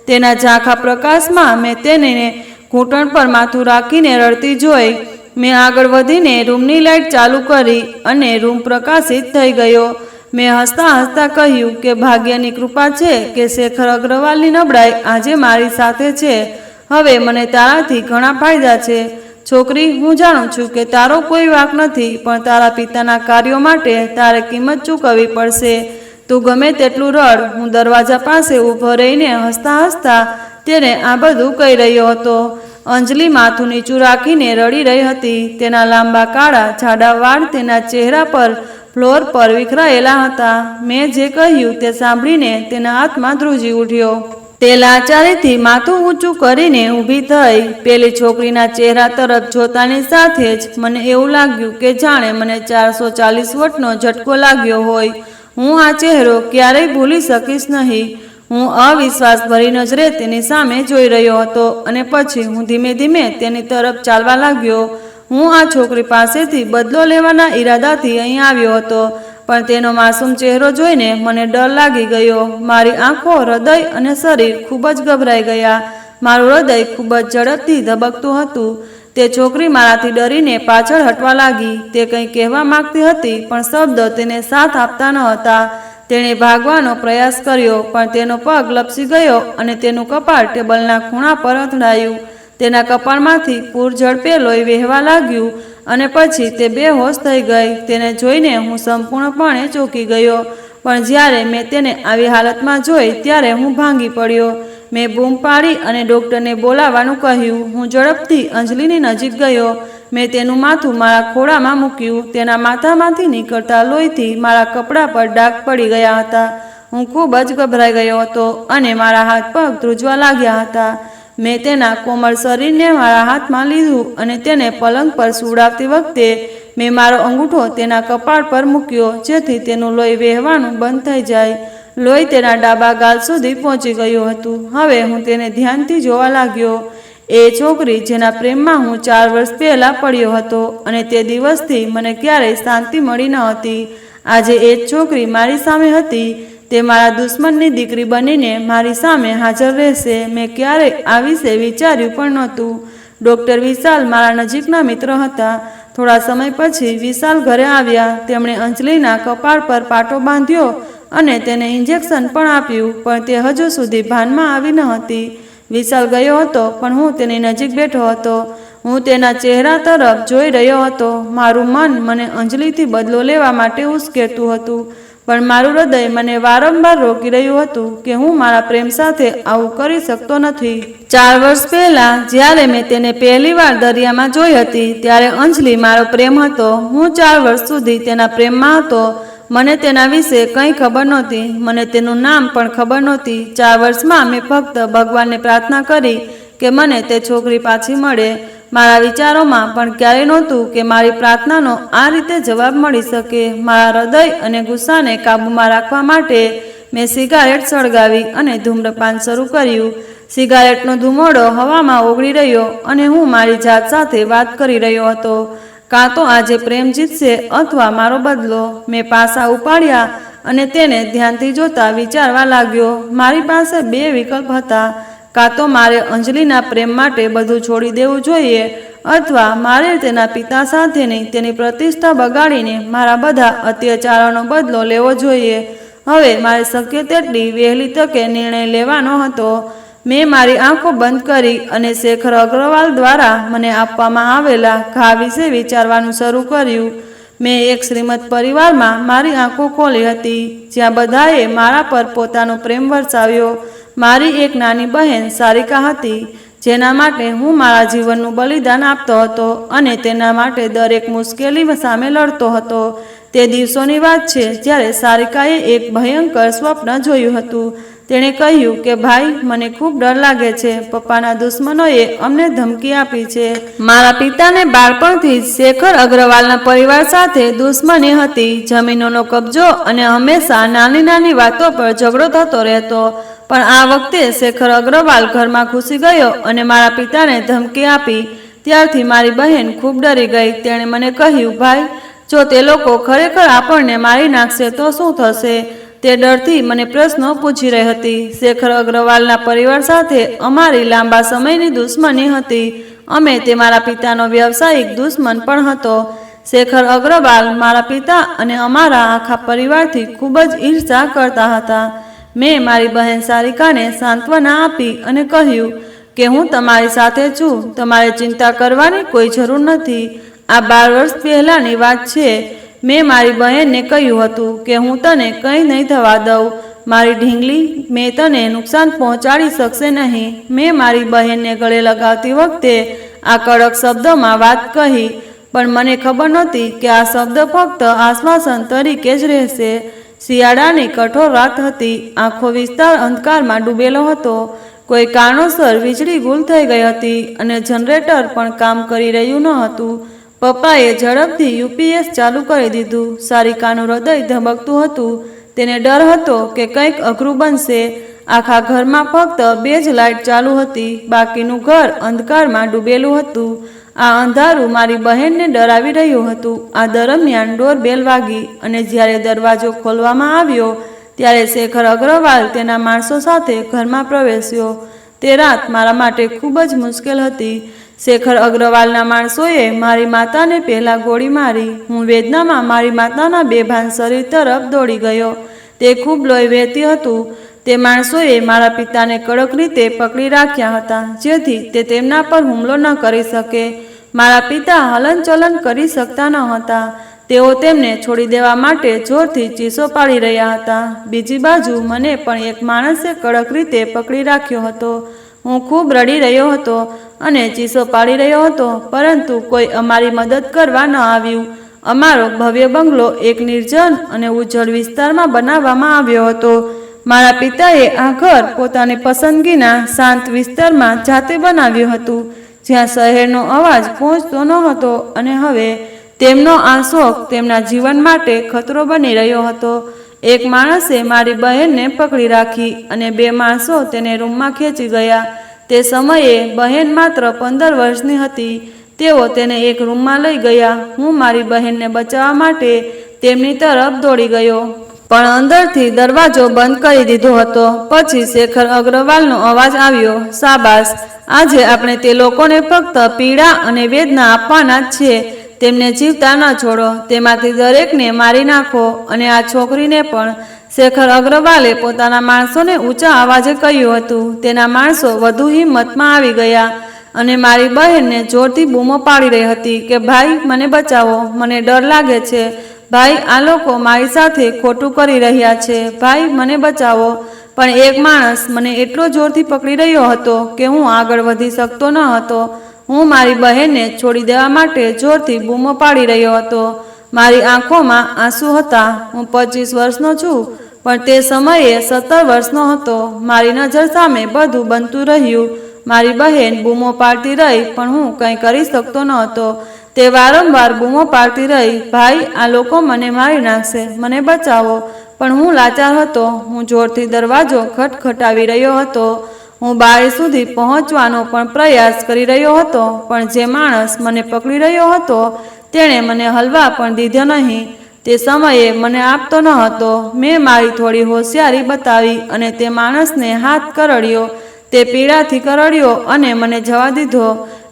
તેના ઝાંખા પ્રકાશમાં મેં તેને ઘૂંટણ પર માથું રાખીને રડતી જોઈ. મેં આગળ વધીને રૂમની લાઇટ ચાલુ કરી અને રૂમ પ્રકાશિત થઈ ગયો. મેં હસતા હસતા કહ્યું કે ભાગ્યની કૃપા છે કે શેખર અગ્રવાલની નબળાઈ આજે મારી સાથે છે. હવે મને તારાથી ઘણા ફાયદા છે. છોકરી, હું જાણું છું કે તારો કોઈ વાંક નથી, પણ તારા પિતાના કાર્યો માટે તારે કિંમત ચૂકવવી પડશે. તું ગમે તેટલું રડ. હું દરવાજા પાસે ઊભો રહીને હસતા હસતા તેને આ બધું કહી રહ્યો હતો. અંજલિ માથું નીચું રાખીને રડી રહી હતી. તેના લાંબા કાળા જાડા વાળ તેના ચહેરા પર ફ્લોર પર વિખરાયેલા હતા. મેં જે કહ્યું તે સાંભળીને તેના હાથમાં ધ્રુજી ઉઠ્યો. તે લાચારીથી માથું ઊંચું કરીને ઊભી થઈ. પેલી છોકરીના ચહેરા તરફ જોતાની સાથે જ મને એવું લાગ્યું કે જાણે મને 440 વોટનો ઝટકો લાગ્યો હોય. હું આ ચહેરો ક્યારેય ભૂલી શકીશ નહીં. હું અવિશ્વાસભરી નજરે તેની સામે જોઈ રહ્યો હતો અને પછી હું ધીમે ધીમે તેની તરફ ચાલવા લાગ્યો. હું આ છોકરી પાસેથી બદલો લેવાના ઈરાદાથી અહીં આવ્યો હતો, પણ તેનો માસૂમ ચહેરો જોઈને મને ડર લાગી ગયો. મારી આંખો, હૃદય અને શરીર ખૂબ જ ગભરાઈ ગયા. મારું હૃદય ખૂબ જ ઝડપથી ધબકતું હતું. તે છોકરી મારાથી ડરીને પાછળ હટવા લાગી. તે કંઈ કહેવા માંગતી હતી પણ શબ્દ તેને સાથ આપતા ન હતા. તેણે ભાગવાનો પ્રયાસ કર્યો પણ તેનો પગ લપસી ગયો અને તેનું કપાળ ટેબલના ખૂણા પર અથડાયું. તેના કપાળમાંથી પૂર ઝડપે લોહી વહેવા લાગ્યું અને પછી તે બેહોશ થઈ ગઈ. તેને જોઈને હું સંપૂર્ણપણે ચોંકી ગયો, પણ જ્યારે મેં તેને આવી હાલતમાં જોઈ ત્યારે હું ભાંગી પડ્યો. મેં બૂમ પાડી અને ડૉક્ટરને બોલાવવાનું કહ્યું. હું ઝડપથી અંજલિની નજીક ગયો. મેં તેનું માથું મારા ખોળામાં મૂક્યું. તેના માથામાંથી નીકળતા લોહીથી મારા કપડાં પર ડાઘ પડી ગયા હતા. હું ખૂબ જ ગભરાઈ ગયો હતો અને મારા હાથ પગ ધ્રુજવા લાગ્યા હતા. મેં તેના કોમળ શરીરને મારા હાથમાં લીધું અને તેને પલંગ પર સુવડાવતી વખતે મેં મારો અંગૂઠો તેના કપાળ પર મૂક્યો જેથી તેનું લોહી વહેવાનું બંધ થઈ જાય. લોહી તેના ડાબા ગાલ સુધી પહોંચી ગયું હતું. હવે હું તેને ધ્યાનથી જોવા લાગ્યો. એ છોકરી જેના પ્રેમમાં હું 4 વર્ષ પહેલાં પડ્યો હતો અને તે દિવસથી મને ક્યારેય શાંતિ મળી ન હતી. આજે એ જ છોકરી મારી સામે હતી. તે મારા દુશ્મનની દીકરી બનીને મારી સામે હાજર રહેશે. મેં ક્યારેય આ વિશે વિચાર્યું પણ નહોતું. ડૉક્ટર વિશાલ મારા નજીકના મિત્ર હતા. થોડા સમય પછી વિશાલ ઘરે આવ્યા. તેમણે અંજલિના કપાળ પર પાટો બાંધ્યો અને તેને ઇન્જેક્શન પણ આપ્યું, પણ તે હજુ સુધી ભાનમાં આવી ન હતી. વિશાલ ગયો હતો, પણ હું તેની નજીક બેઠો હતો. હું તેના ચહેરા તરફ જોઈ રહ્યો હતો. મારું મન મને અંજલિથી બદલો લેવા માટે ઉશ્કેરતું હતું, પણ મારું હૃદય મને વારંવાર રોકી રહ્યું હતું કે હું મારા પ્રેમ સાથે આવું કરી શકતો નથી. 4 વર્ષ પહેલા જ્યારે મેં તેને પહેલીવાર દરિયામાં જોઈ હતી, ત્યારે અંજલિ મારો પ્રેમ હતો. હું 4 વર્ષ સુધી તેના પ્રેમમાં હતો. મને તેના વિશે કંઈ ખબર નહોતી. મને તેનું નામ પણ ખબર નહોતી. 4 વર્ષમાં મેં ફક્ત ભગવાનને પ્રાર્થના કરી કે મને તે છોકરી પાછી મળે. મારા વિચારોમાં પણ ક્યારેય નહોતું કે મારી પ્રાર્થનાનો આ રીતે જવાબ મળી શકે. મારા હૃદય અને ગુસ્સાને કાબૂમાં રાખવા માટે મેં સિગારેટ સળગાવી અને ધૂમ્રપાન શરૂ કર્યું. સિગારેટનો ધુમાડો હવામાં ઓગળી રહ્યો અને હું મારી જાત સાથે વાત કરી રહ્યો હતો, કાં તો આજે પ્રેમ જીતશે અથવા મારો બદલો. મેં પાસા ઉપાડ્યા અને તેને ધ્યાનથી જોતા વિચારવા લાગ્યો. મારી પાસે 2 વિકલ્પ હતા. કાં તો મારે અંજલિના પ્રેમ માટે બધું છોડી દેવું જોઈએ, અથવા મારે તેના પિતા સાથેની તેની પ્રતિષ્ઠા બગાડીને મારા બધા અત્યાચારોનો બદલો લેવો જોઈએ. હવે મારે શક્ય તેટલી વહેલી તકે નિર્ણય લેવાનો હતો. મેં મારી આંખો બંધ કરી અને શેખર અગ્રવાલ દ્વારા મને આપવામાં આવેલા ઘા વિશે વિચારવાનું શરૂ કર્યું. મેં એક શ્રીમંત પરિવારમાં મારી આંખો ખોલી હતી, જ્યાં બધાએ મારા પર પોતાનો પ્રેમ વરસાવ્યો. મારી એક નાની બહેન સારિકા હતી, જેના માટે હું મારા જીવનનું બલિદાન આપતો હતો અને તેના માટે દરેક મુશ્કેલી સામે લડતો હતો. તે દિવસોની વાત છે જ્યારે સારિકાએ એક ભયંકર સ્વપ્ન જોયું હતું. તેણે કહ્યું કે ભાઈ, મને ખૂબ ડર લાગે છે. પપ્પાના દુશ્મનોએ અમને ધમકી આપી છે. મારા પિતાને બાળપણથી જ શેખર અગ્રવાલના પરિવાર સાથે દુશ્મની હતી. જમીનોનો કબજો અને હંમેશા નાની નાની વાતો પર ઝઘડો થતો રહેતો. પણ આ વખતે શેખર અગ્રવાલ ઘરમાં ઘૂસી ગયો અને મારા પિતાને ધમકી આપી. ત્યારથી મારી બહેન ખૂબ ડરી ગઈ. તેણે મને કહ્યું, ભાઈ, જો તે લોકો ખરેખર આપણને મારી નાખશે તો શું થશે? તે ડરથી મને પ્રશ્નો પૂછી રહી હતી. શેખર અગ્રવાલના પરિવાર સાથે અમારી લાંબા સમયની દુશ્મની હતી. અમે તે મારા પિતાનો વ્યવસાયિક દુશ્મન પણ હતો. શેખર અગ્રવાલ મારા પિતા અને અમારા આખા પરિવારથી ખૂબ જ ઈર્ષા કરતા હતા. મેં મારી બહેન સારિકાને સાંત્વના આપી અને કહ્યું કે હું તમારી સાથે છું. તમારે ચિંતા કરવાની કોઈ જરૂર નથી. આ 12 વર્ષ પહેલાંની વાત છે. મેં મારી બહેનને કહ્યું હતું કે હું તને કંઈ નહીં થવા દઉં. મારી ઢીંગલી, મેં તને નુકસાન પહોંચાડી શકશે નહીં. મેં મારી બહેનને ગળે લગાવતી વખતે આ કડક શબ્દોમાં વાત કહી, પણ મને ખબર નહોતી કે આ શબ્દ ફક્ત આશ્વાસન તરીકે જ રહેશે. શિયાળાની કઠોર રાત હતી. આખો વિસ્તાર અંધકારમાં ડૂબેલો હતો. કોઈ કારણોસર વીજળી ગુલ થઈ ગઈ હતી અને જનરેટર પણ કામ કરી રહ્યું ન હતું. પપ્પાએ ઝડપથી UPS ચાલુ કરી દીધું. સારિકાનું હૃદય ધબકતું હતું. તેને ડર હતો કે કંઈક અઘરું બનશે. આખા ઘરમાં ફક્ત 2 જ લાઇટ ચાલુ હતી. બાકીનું ઘર અંધકારમાં ડૂબેલું હતું. આ અંધારું મારી બહેનને ડરાવી રહ્યું હતું. આ દરમિયાન ડોરબેલ વાગી અને જ્યારે દરવાજો ખોલવામાં આવ્યો, ત્યારે શેખર અગ્રવાલ તેના માણસો સાથે ઘરમાં પ્રવેશ્યો. તે રાત મારા માટે ખૂબ જ મુશ્કેલ હતી. શેખર અગ્રવાલના માણસોએ મારી માતાને પહેલાં ગોળી મારી. હું વેદનામાં મારી માતાના બેભાન શરીર તરફ દોડી ગયો. તે ખૂબ લોહી વહેતી હતું. તે માણસોએ મારા પિતાને કડક રીતે પકડી રાખ્યા હતા, જેથી તે તેમના પર હુમલો ન કરી શકે. મારા પિતા હલનચલન કરી શકતા ન હતા. તેઓ તેમને છોડી દેવા માટે જોરથી ચીસો પાડી રહ્યા હતા. બીજી બાજુ મને પણ એક માણસે કડક રીતે પકડી રાખ્યો હતો. હું ખૂબ રડી રહ્યો હતો અને ચીસો પાડી રહ્યો હતો, પરંતુ કોઈ અમારી મદદ કરવા ન આવ્યું. અમારો ભવ્ય બંગલો એક નિર્જન અને ઉજ્જડ વિસ્તારમાં બનાવવામાં આવ્યો હતો. મારા પિતાએ આ ઘર પોતાની પસંદગીના શાંત વિસ્તારમાં જાતે બનાવ્યું હતું, જ્યાં શહેરનો અવાજ પહોંચતો ન હતો. અને હવે તેમનો આ શોખ તેમના જીવન માટે ખતરો બની રહ્યો હતો. એક માણસે મારી બહેનને પકડી રાખી અને 2 માણસો તેને રૂમમાં ખેંચી ગયા. તે સમયે બહેન માત્ર 15 વર્ષની હતી. તેઓ તેને એક રૂમમાં લઈ ગયા. હું મારી બહેનને બચાવવા માટે તેમની તરફ દોડી ગયો, પણ અંદરથી દરવાજો બંધ કરી દીધો હતો. પછી શેખર અગ્રવાલનો અવાજ આવ્યો, શાબાશ, આજે આપણે તે લોકોને ફક્ત પીડા અને વેદના આપવાના જ છે. તેમને જીવતા ન છોડો, તેમાંથી દરેકને મારી નાખો. અને આ છોકરીને પણ શેખર અગ્રવાલે પોતાના માણસોને ઊંચા અવાજે કહ્યું હતું. તેના માણસો વધુ હિંમતમાં આવી ગયા અને મારી બહેનને જોરથી બૂમો પાડી રહી હતી કે ભાઈ મને બચાવો, મને ડર લાગે છે, ભાઈ આ લોકો મારી સાથે ખોટું કરી રહ્યા છે, ભાઈ મને બચાવો. પણ એક માણસ મને એટલો જોરથી પકડી રહ્યો હતો કે હું આગળ વધી શકતો ન હતો. હું મારી બહેનને છોડી દેવા માટે જોરથી બૂમો પાડી રહ્યો હતો. મારી આંખોમાં આંસુ હતા. હું 25 વર્ષનો છું, પણ તે સમયે 17 વર્ષનો હતો. મારી નજર સામે બધું બનતું રહ્યું. મારી બહેન બૂમો પાડતી રહી, પણ હું કંઈ કરી શકતો ન હતો. તે વારંવાર બૂમો પાડતી રહી, ભાઈ આ લોકો મને મારી નાખશે, મને બચાવો. પણ હું લાચાર હતો. હું જોરથી દરવાજો ખટખટાવી રહ્યો હતો. હું બારી સુધી પહોંચવાનો પણ પ્રયાસ કરી રહ્યો હતો, પણ જે માણસ મને પકડી રહ્યો હતો તેણે મને હલવા પણ દીધો નહીં. તે સમયે મને આપતો ન હતો. મેં મારી થોડી હોશિયારી બતાવી અને તે માણસને હાથ કરડ્યો. તે પીડાથી કરડ્યો અને મને જવા દીધો.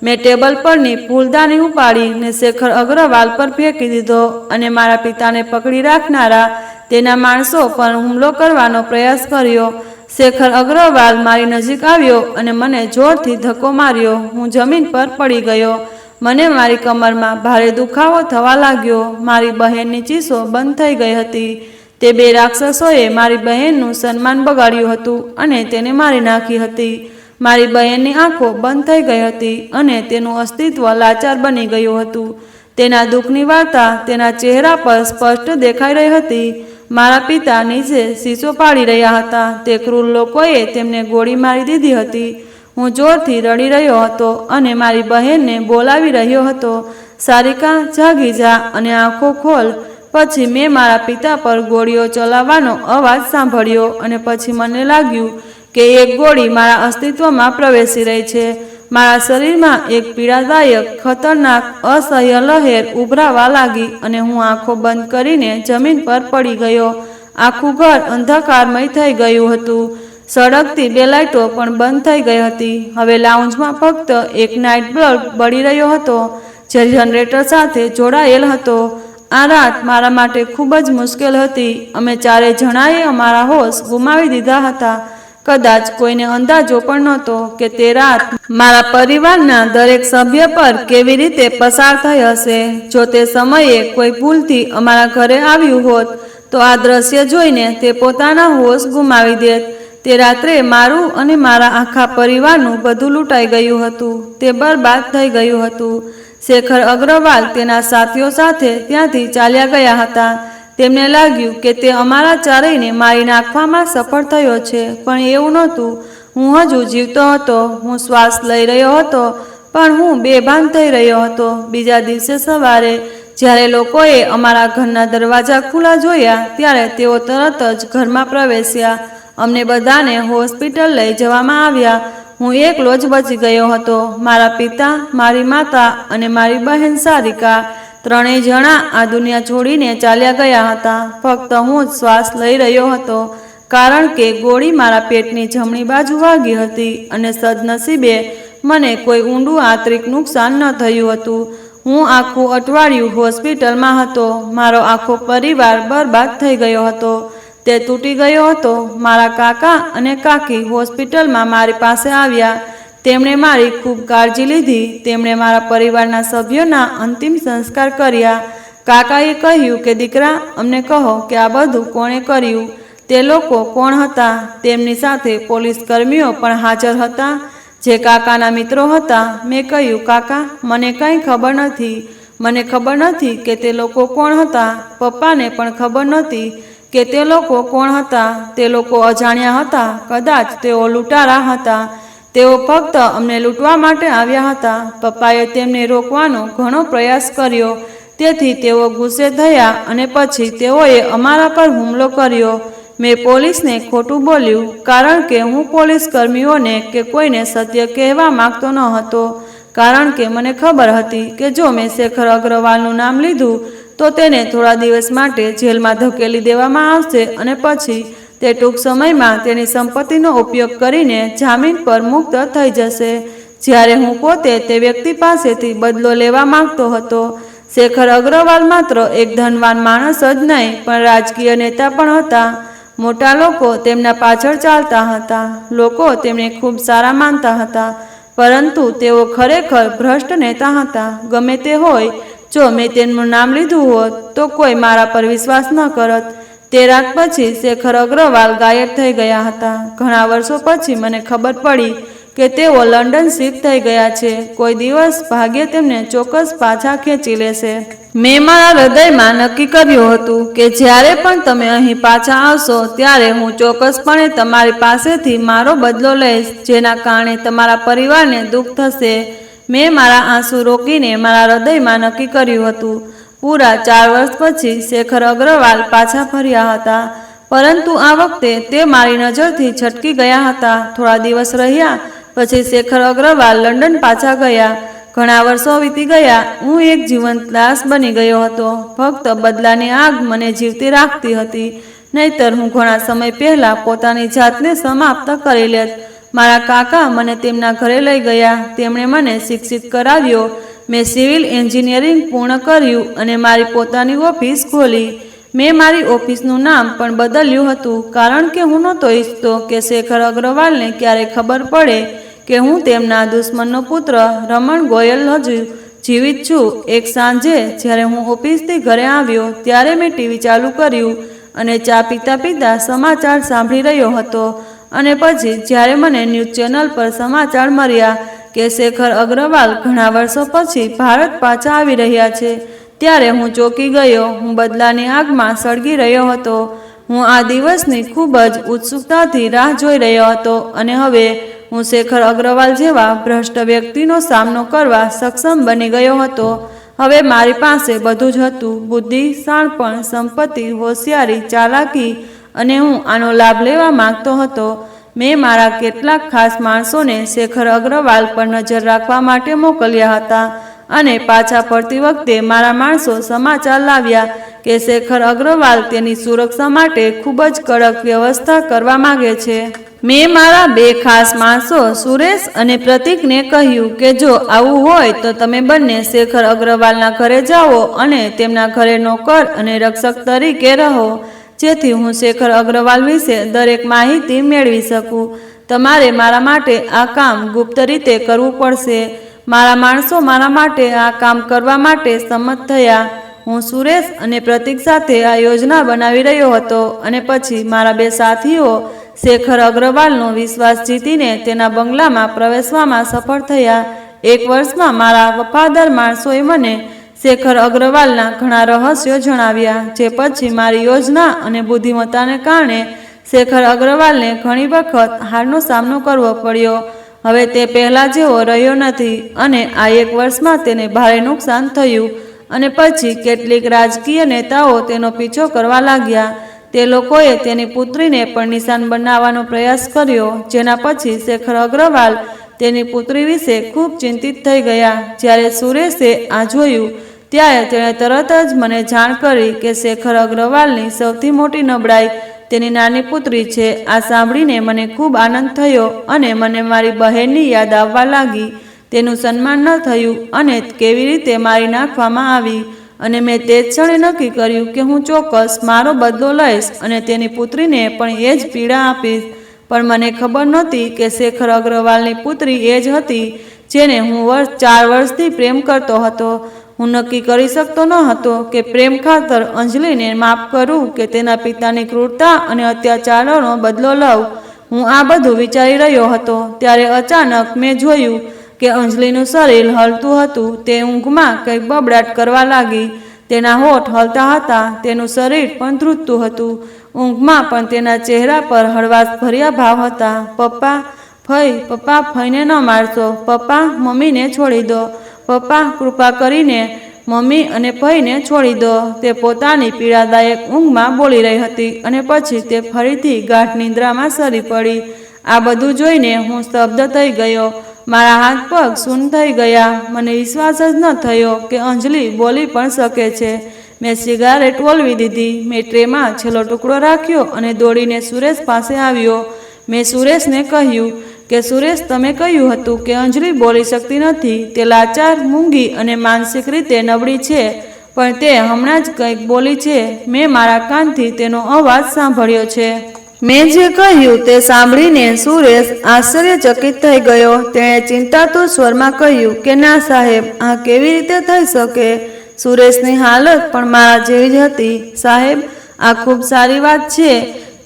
મેં ટેબલ પરની ફૂલદાની ઉપાડીને શેખર અગ્રવાલ પર ફેંકી દીધો અને મારા પિતાને પકડી રાખનારા તેના માણસો પર હુમલો કરવાનો પ્રયાસ કર્યો. શેખર અગ્રવાલ મારી નજીક આવ્યો અને મને જોરથી ધક્કો માર્યો. હું જમીન પર પડી ગયો. મને મારી કમરમાં ભારે દુખાવો થવા લાગ્યો. મારી બહેનની ચીસો બંધ થઈ ગઈ હતી. તે બે રાક્ષસોએ મારી બહેનનું સન્માન બગાડ્યું હતું અને તેને મારી નાખી હતી. મારી બહેનની આંખો બંધ થઈ ગઈ હતી અને તેનું અસ્તિત્વ લાચાર બની ગયું હતું. તેના દુઃખની વાર્તા તેના ચહેરા પર સ્પષ્ટ દેખાઈ રહી હતી. મારા પિતા નીચે શીશો પાડી રહ્યા હતા. તે ક્રૂર લોકોએ તેમને ગોળી મારી દીધી હતી. હું જોરથી રડી રહ્યો હતો અને મારી બહેનને બોલાવી રહ્યો હતો, સારિકા જાગી જા અને આંખો ખોલ. પછી મેં મારા પિતા પર ગોળીઓ ચલાવવાનો અવાજ સાંભળ્યો અને પછી મને લાગ્યું કે એક ગોળી મારા અસ્તિત્વમાં પ્રવેશી રહી છે. મારા શરીરમાં એક પીડાદાયક, ખતરનાક, અસહ્ય લહેર ઉભરાવા લાગી અને હું આંખો બંધ કરીને જમીન પર પડી ગયો. આખું ઘર અંધકારમય થઈ ગયું હતું. સળગતી બે લાઇટો પણ બંધ થઈ ગઈ હતી. હવે લાઉન્જમાં ફક્ત એક નાઇટ બલ્બ બળી રહ્યો હતો જે જનરેટર સાથે જોડાયેલ હતો. આ રાત મારા માટે ખૂબ જ મુશ્કેલ હતી. અમે ચારે જણાએ અમારા હોશ ગુમાવી દીધા હતા. કદાચ કોઈને અંદાજો પણ નહોતો કે તે રાત મારા પરિવારના દરેક સભ્ય પર કેવી રીતે પસાર થઈ હશે. જો તે સમયે કોઈ ભૂલથી અમારા ઘરે આવ્યું હોત તો આ દ્રશ્ય જોઈને તે પોતાના હોશ ગુમાવી દેત. તે રાત્રે મારું અને મારા આખા પરિવારનું બધું લૂંટાઈ ગયું હતું. તે બરબાદ થઈ ગયું હતું. શેખર અગ્રવાલ તેના સાથીઓ સાથે ત્યાંથી ચાલ્યા ગયા હતા. તેમને લાગ્યું કે તે અમારા ચારેયને મારી નાખવામાં સફળ થયો છે, પણ એવું નહોતું. હું હજુ જીવતો હતો. હું શ્વાસ લઈ રહ્યો હતો, પણ હું બેભાન થઈ રહ્યો હતો. બીજા દિવસે સવારે જ્યારે લોકોએ અમારા ઘરના દરવાજા ખુલ્લા જોયા ત્યારે તેઓ તરત જ ઘરમાં પ્રવેશ્યા. અમને બધાને હોસ્પિટલ લઈ જવામાં આવ્યા. હું એકલો જ બચી ગયો હતો. મારા પિતા, મારી માતા અને મારી બહેન સારિકા ત્રણેય જણા આ દુનિયા છોડીને ચાલ્યા ગયા હતા. ફક્ત હું જ શ્વાસ લઈ રહ્યો હતો, કારણ કે ગોળી મારા પેટની જમણી બાજુ વાગી હતી અને સદનસીબે મને કોઈ ઊંડું આંતરિક નુકસાન ન થયું હતું. હું આખું અઠવાડિયું હોસ્પિટલમાં હતો. મારો આખો પરિવાર બરબાદ થઈ ગયો હતો. તે તૂટી ગયો હતો. મારા કાકા અને કાકી હોસ્પિટલમાં મારી પાસે આવ્યા. તેમણે મારી ખૂબ કાળજી લીધી. તેમણે મારા પરિવારના સભ્યોના અંતિમ સંસ્કાર કર્યા. કાકાએ કહ્યું કે દીકરા, અમને કહો કે આ બધું કોણે કર્યું? તે લોકો કોણ હતા? તેમની સાથે પોલીસ કર્મીઓ પણ હાજર હતા જે કાકાના મિત્રો હતા. મેં કહ્યું, કાકા, મને કંઈ ખબર નથી. મને ખબર નથી કે તે લોકો કોણ હતા. પપ્પાને પણ ખબર નહોતી કે તે લોકો કોણ હતા. તે લોકો અજાણ્યા હતા. કદાચ તેઓ લૂંટારા હતા. તેઓ ફક્ત અમને લૂંટવા માટે આવ્યા હતા. પપ્પાએ તેમને રોકવાનો ઘણો પ્રયાસ કર્યો, તેથી તેઓ ગુસ્સે થયા અને પછી તેઓએ અમારા પર હુમલો કર્યો. મેં પોલીસને ખોટું બોલ્યું, કારણ કે હું પોલીસ કર્મીઓને કે કોઈને સત્ય કહેવા માંગતો ન હતો, કારણ કે મને ખબર હતી કે જો મેં શેખર અગ્રવાલનું નામ લીધું તો તેને થોડા દિવસ માટે જેલમાં ધકેલી દેવામાં આવશે અને પછી તે ટૂંક સમયમાં તેની સંપત્તિનો ઉપયોગ કરીને જામીન પર મુક્ત થઈ જશે. જ્યારે હું પોતે તે વ્યક્તિ પાસેથી બદલો લેવા માંગતો હતો. શેખર અગ્રવાલ માત્ર એક ધનવાન માણસ જ નહીં પણ રાજકીય નેતા પણ હતા. મોટા લોકો તેમના પાછળ ચાલતા હતા. લોકો તેમને ખૂબ સારા માનતા હતા, પરંતુ તેઓ ખરેખર ભ્રષ્ટ નેતા હતા. ગમે તે હોય, જો મેં તેમનું નામ લીધું હોત તો કોઈ મારા પર વિશ્વાસ ન કરત. તે રાત પછી શેખર અગ્રવાલ ગાયબ થઈ ગયા હતા. ઘણા વર્ષો પછી મને ખબર પડી કે તેઓ લંડન શિફ્ટ થઈ ગયા છે. કોઈ દિવસ ભાગ્ય તેમને ચોક્કસ પાછા ખેંચી લેશે. મેં મારા હૃદયમાં નક્કી કર્યું હતું કે જ્યારે પણ તમે અહીં પાછા આવશો ત્યારે હું ચોક્કસપણે તમારી પાસેથી મારો બદલો લઈશ, જેના કારણે તમારા પરિવારને દુઃખ થશે. મેં મારા આંસુ રોકીને મારા હૃદયમાં નક્કી કર્યું હતું. પૂરા 4 વર્ષ પછી શેખર અગ્રવાલ પાછા ફર્યા હતા, પરંતુ આ વખતે તે મારી નજરથી છટકી ગયા હતા. થોડા દિવસ રહ્યા પછી શેખર અગ્રવાલ લંડન પાછા ગયા. ઘણા વર્ષો વીતી ગયા. હું એક જીવંત લાશ બની ગયો હતો. ફક્ત બદલાની આગ મને જીવતી રાખતી હતી, નહીતર હું ઘણા સમય પહેલા પોતાની જાતને સમાપ્ત કરી લેત. મારા કાકા મને તેમના ઘરે લઈ ગયા. તેમણે મને શિક્ષિત કરાવ્યો. મેં સિવિલ એન્જિનિયરિંગ પૂર્ણ કર્યું અને મારી પોતાની ઓફિસ ખોલી. મેં મારી ઓફિસનું નામ પણ બદલ્યું હતું, કારણ કે હું નહોતો ઈચ્છતો કે શેખર અગ્રવાલને ક્યારેય ખબર પડે કે હું તેમના દુશ્મનનો પુત્ર રમણ ગોયલ હજુ જીવિત છું. એક સાંજે જ્યારે હું ઓફિસથી ઘરે આવ્યો ત્યારે મેં ટીવી ચાલુ કર્યું અને ચા પીતા પીતા સમાચાર સાંભળી રહ્યો હતો. અને પછી જ્યારે મને ન્યૂઝ ચેનલ પર સમાચાર મળ્યા કે શેખર અગ્રવાલ ઘણા વર્ષો પછી ભારત પાછા આવી રહ્યા છે, ત્યારે હું ચોંકી ગયો. હું બદલાની આગમાં સળગી રહ્યો હતો. હું આ દિવસની ખૂબ જ ઉત્સુકતાથી રાહ જોઈ રહ્યો હતો અને હવે હું શેખર અગ્રવાલ જેવા ભ્રષ્ટ વ્યક્તિનો સામનો કરવા સક્ષમ બની ગયો હતો. હવે મારી પાસે બધું જ હતું: બુદ્ધિ, શાણપણ, સંપત્તિ, હોશિયારી, ચાલાકી, અને હું આનો લાભ લેવા માંગતો હતો. મેં મારા કેટલાક ખાસ માણસોને શેખર અગ્રવાલ પર નજર રાખવા માટે મોકલ્યા હતા, અને પાછા ફરતી વખતે મારા માણસો સમાચાર લાવ્યા કે શેખર અગ્રવાલ તેની સુરક્ષા માટે ખૂબ જ કડક વ્યવસ્થા કરવા માંગે છે. મેં મારા 2 ખાસ માણસો સુરેશ અને પ્રતીકને કહ્યું કે જો આવું હોય તો તમે બંને શેખર અગ્રવાલના ઘરે જાઓ અને તેમના ઘરે નોકર અને રક્ષક તરીકે રહો, જેથી હું શેખર અગ્રવાલ વિશે દરેક માહિતી મેળવી શકું. તમારે મારા માટે આ કામ ગુપ્ત રીતે કરવું પડશે. મારા માણસો મારા માટે આ કામ કરવા માટે સંમત થયા. હું સુરેશ અને પ્રતીક સાથે આ યોજના બનાવી રહ્યો હતો અને પછી મારા 2 સાથીઓ શેખર અગ્રવાલનો વિશ્વાસ જીતીને તેના બંગલામાં પ્રવેશવામાં સફળ થયા. 1 વર્ષમાં મારા વફાદાર માણસોએ મને શેખર અગ્રવાલના ઘણા રહસ્યો જણાવ્યા, જે પછી મારી યોજના અને બુદ્ધિમત્તાને કારણે શેખર અગ્રવાલને ઘણી વખત હારનો સામનો કરવો પડ્યો. હવે તે પહેલા જેવો રહ્યો નથી અને આ 1 વર્ષમાં તેને ભારે નુકસાન થયું. અને પછી કેટલીક રાજકીય નેતાઓ તેનો પીછો કરવા લાગ્યા. તે લોકોએ તેની પુત્રીને પણ નિશાન બનાવવાનો પ્રયાસ કર્યો, જેના પછી શેખર અગ્રવાલ તેની પુત્રી વિશે ખૂબ ચિંતિત થઈ ગયા. જ્યારે સુરેશે આ જોયું ત્યારે તેણે તરત જ મને જાણ કરી કે શેખર અગ્રવાલની સૌથી મોટી નબળાઈ તેની નાની પુત્રી છે. આ સાંભળીને મને ખૂબ આનંદ થયો અને મને મારી બહેનની યાદ આવવા લાગી. તેનું સન્માન ન થયું અને કેવી રીતે મારી નાખવામાં આવી. અને મેં તે જ ક્ષણે નક્કી કર્યું કે હું ચોક્કસ મારો બદલો લઈશ અને તેની પુત્રીને પણ એ જ પીડા આપીશ. પણ મને ખબર નહોતી કે શેખર અગ્રવાલની પુત્રી એ જ હતી જેને હું 4 વર્ષથી પ્રેમ કરતો હતો. હું નક્કી કરી શકતો ન હતો કે પ્રેમ ખાતર અંજલિને માફ કરું કે તેના પિતાની ક્રૂરતા અને અત્યાચારોનો બદલો લઉં. હું આ બધું વિચારી રહ્યો હતો ત્યારે અચાનક મેં જોયું કે અંજલિનું શરીર હલતું હતું. તે ઊંઘમાં કંઈક બબડાટ કરવા લાગી. તેના હોઠ હલતા હતા, તેનું શરીર પણ ધ્રુજતું હતું. ઊંઘમાં પણ તેના ચહેરા પર હળવાશ ભર્યા ભાવ હતા. પપ્પા, ફઈ, પપ્પા, ફઈને ન મારશો. પપ્પા, મમ્મીને છોડી દો. પપ્પા, કૃપા કરીને મમ્મી અને ફઈને છોડી દો. તે પોતાની પીડાદાયક ઊંઘમાં બોલી રહી હતી અને પછી તે ફરીથી ગાઢ નિંદ્રામાં સરી પડી. આ બધું જોઈને હું સ્તબ્ધ થઈ ગયો. મારા હાથ પગ શૂન થઈ ગયા. મને વિશ્વાસ જ ન થયો કે અંજલિ બોલી પણ શકે છે. મેં સિગારેટ ઓલવી દીધી. મેં ટ્રેમાં છેલ્લો ટુકડો રાખ્યો અને દોડીને સુરેશ પાસે આવ્યો. મેં સુરેશને કહ્યું, કે સુરેશ, તમે કહ્યું હતું કે અંજલિ બોલી શકતી નથી, તે લાચાર, મૂંગી અને માનસિક રીતે નબળી છે, પણ તે હમણાં જ કંઈક બોલી છે. મેં મારા કાનથી તેનો અવાજ સાંભળ્યો છે. મેં જે કહ્યું તે સાંભળીને સુરેશ આશ્ચર્યચકિત થઈ ગયો. તેણે ચિંતાતુર સ્વરમાં કહ્યું કે ના સાહેબ, આ કેવી રીતે થઈ શકે? સુરેશની હાલત પણ મારા જેવી જ હતી. સાહેબ, આ ખૂબ સારી વાત છે.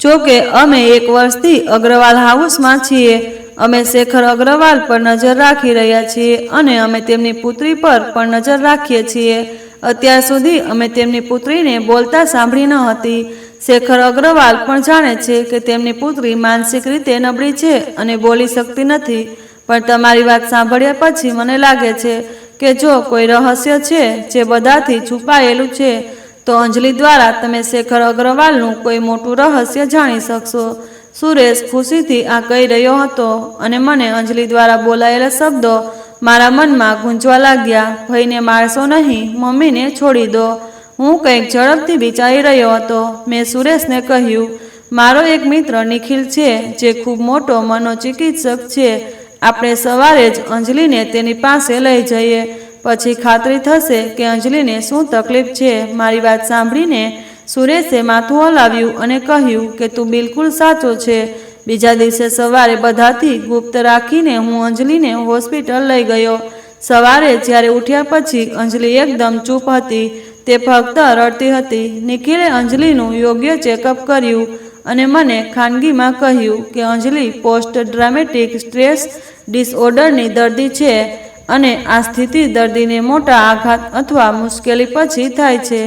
જો કે અમે 1 વર્ષથી અગ્રવાલ હાઉસમાં છીએ. અમે શેખર અગ્રવાલ પર નજર રાખી રહ્યા છીએ અને અમે તેમની પુત્રી પર પણ નજર રાખીએ છીએ. અત્યાર સુધી અમે તેમની પુત્રીને બોલતા સાંભળી ન હતી. શેખર અગ્રવાલ પણ જાણે છે કે તેમની પુત્રી માનસિક રીતે નબળી છે અને બોલી શકતી નથી. પણ તમારી વાત સાંભળ્યા પછી મને લાગે છે કે જો કોઈ રહસ્ય છે જે બધાથી છુપાયેલું છે, તો અંજલિ દ્વારા તમે શેખર અગ્રવાલનું કોઈ મોટું રહસ્ય જાણી શકશો. સુરેશ ખુશીથી આ કહી રહ્યો હતો અને મને અંજલિ દ્વારા બોલાયેલા શબ્દો મારા મનમાં ગૂંજવા લાગ્યા. ભયને મારશો નહીં, મમ્મીને છોડી દો. હું કંઈક ઝડપથી વિચારી રહ્યો હતો. મેં સુરેશને કહ્યું, મારો એક મિત્ર નિખિલ છે જે ખૂબ મોટો મનોચિકિત્સક છે. આપણે સવારે જ અંજલિને તેની પાસે લઈ જઈએ. પછી ખાતરી થશે કે અંજલિને શું તકલીફ છે. મારી વાત સાંભળીને સુરેશે માથું હલાવ્યું અને કહ્યું કે તું બિલકુલ સાચો છે. બીજા દિવસે સવારે બધાથી ગુપ્ત રાખીને હું અંજલિને હોસ્પિટલ લઈ ગયો. સવારે જ્યારે ઉઠ્યા પછી અંજલિ એકદમ ચૂપ હતી. તે ફક્ત રડતી હતી. નિખિલે અંજલિનું યોગ્ય ચેકઅપ કર્યું અને મને ખાનગીમાં કહ્યું કે અંજલિ પોસ્ટ ડ્રામેટિક સ્ટ્રેસ ડિસઓર્ડરની દર્દી છે અને આ સ્થિતિ દર્દીને મોટા આઘાત અથવા મુશ્કેલી પછી થાય છે,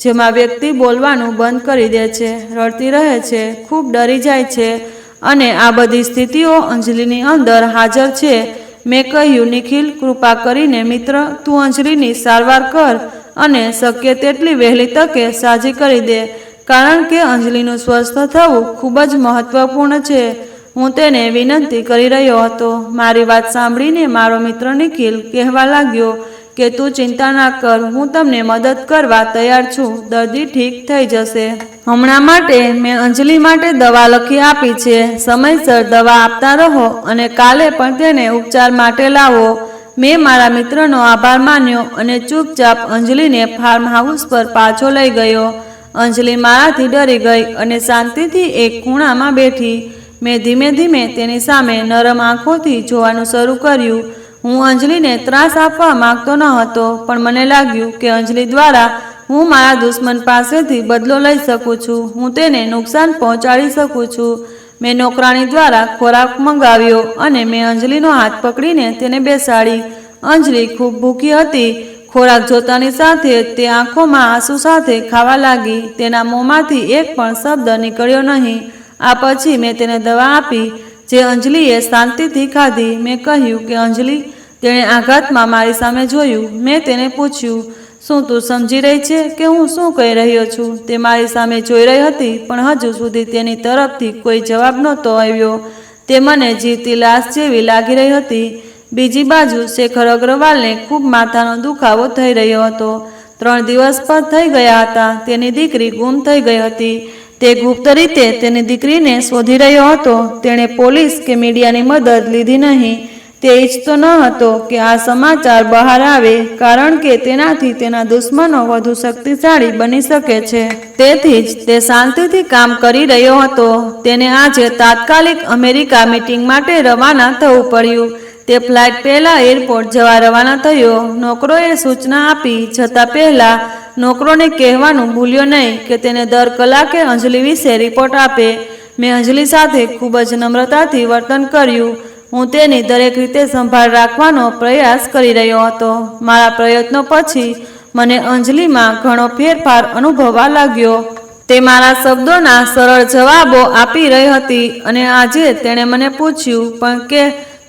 જેમાં વ્યક્તિ બોલવાનું બંધ કરી દે છે, રડતી રહે છે, ખૂબ ડરી જાય છે અને આ બધી સ્થિતિઓ અંજલિની અંદર હાજર છે. મેં કહ્યું, નિખિલ, કૃપા કરીને મિત્ર, તું અંજલિની સારવાર કર અને શક્ય તેટલી વહેલી તકે સાજી કરી દે, કારણ કે અંજલિનું સ્વસ્થ થવું ખૂબ જ મહત્વપૂર્ણ છે. હું તેને વિનંતી કરી રહ્યો હતો. મારી વાત સાંભળીને મારો મિત્ર નિખિલ કહેવા લાગ્યો કે તું ચિંતા ના કર, હું તમને મદદ કરવા તૈયાર છું. દર્દી ઠીક થઈ જશે. હમણાં માટે મેં અંજલિ માટે દવા લખી આપી છે. સમયસર દવા આપતા રહો અને કાલે પણ તેને ઉપચાર માટે લાવો. મેં મારા મિત્રનો આભાર માન્યો અને ચૂપચાપ અંજલિને ફાર્મ હાઉસ પર પાછો લઈ ગયો. અંજલિ મારાથી ડરી ગઈ અને શાંતિથી એક ખૂણામાં બેઠી. મેં ધીમે ધીમે તેની સામે નરમ આંખોથી જોવાનું શરૂ કર્યું. હું અંજલિને ત્રાસ આપવા માંગતો ન હતો, પણ મને લાગ્યું કે અંજલિ દ્વારા હું મારા દુશ્મન પાસેથી બદલો લઈ શકું છું. હું તેને નુકસાન પહોંચાડી શકું છું. મેં નોકરાણી દ્વારા ખોરાક મંગાવ્યો અને મેં અંજલિનો હાથ પકડીને તેને બેસાડી. અંજલિ ખૂબ ભૂખી હતી. ખોરાક જોતાની સાથે તે આંખોમાં આંસુ સાથે ખાવા લાગી. તેના મોંમાંથી એક પણ શબ્દ નીકળ્યો નહીં. આ પછી મેં તેને દવા આપી, જે અંજલિએ શાંતિથી ખાધી. મેં કહ્યું કે અંજલિ, તેણે આઘાતમાં મારી સામે જોયું. મેં તેને પૂછ્યું, શું તું સમજી રહી છે કે હું શું કહી રહ્યો છું? તે મારી સામે જોઈ રહી હતી, પણ હજુ સુધી તેની તરફથી કોઈ જવાબ નહોતો આવ્યો. તે મને જીવતી લાશ જેવી લાગી રહી હતી. બીજી બાજુ શેખર અગ્રવાલને ખૂબ માથાનો દુખાવો થઈ રહ્યો હતો. 3 દિવસ પર થઈ ગયા હતા. તેની દીકરી ગુમ થઈ ગઈ હતી. તે ગુપ્ત રીતે તેની દીકરીને શોધી રહ્યો હતો. તેણે પોલીસ કે મીડિયાની મદદ લીધી નહીં. તે ઈચ્છતો ન હતો કે આ સમાચાર બહાર આવે, કારણ કે તેનાથી તેના દુશ્મનો વધુ શક્તિશાળી બની શકે છે. તેથી જ તે શાંતિથી કામ કરી રહ્યો હતો. તેને આજે તાત્કાલિક અમેરિકા મીટિંગ માટે રવાના થવું પડ્યું. તે ફ્લાઇટ પહેલા એરપોર્ટ જવા રવાના થયો. નોકરોએ સૂચના આપી જતા પહેલા નોકરોને કહેવાનું ભૂલ્યો નહીં કે તેને દર કલાકે અંજલિ વિશે રિપોર્ટ આપે. મેં અંજલિ સાથે ખૂબ જ નમ્રતાથી વર્તન કર્યું. હું તેની દરેક રીતે સંભાળ રાખવાનો પ્રયાસ કરી રહ્યો હતો. મારા પ્રયત્નો પછી મને અંજલિમાં ઘણો ફેરફાર અનુભવવા લાગ્યો. તે મારા શબ્દોના સરળ જવાબો આપી રહી હતી અને આજે તેણે મને પૂછ્યું પણ કે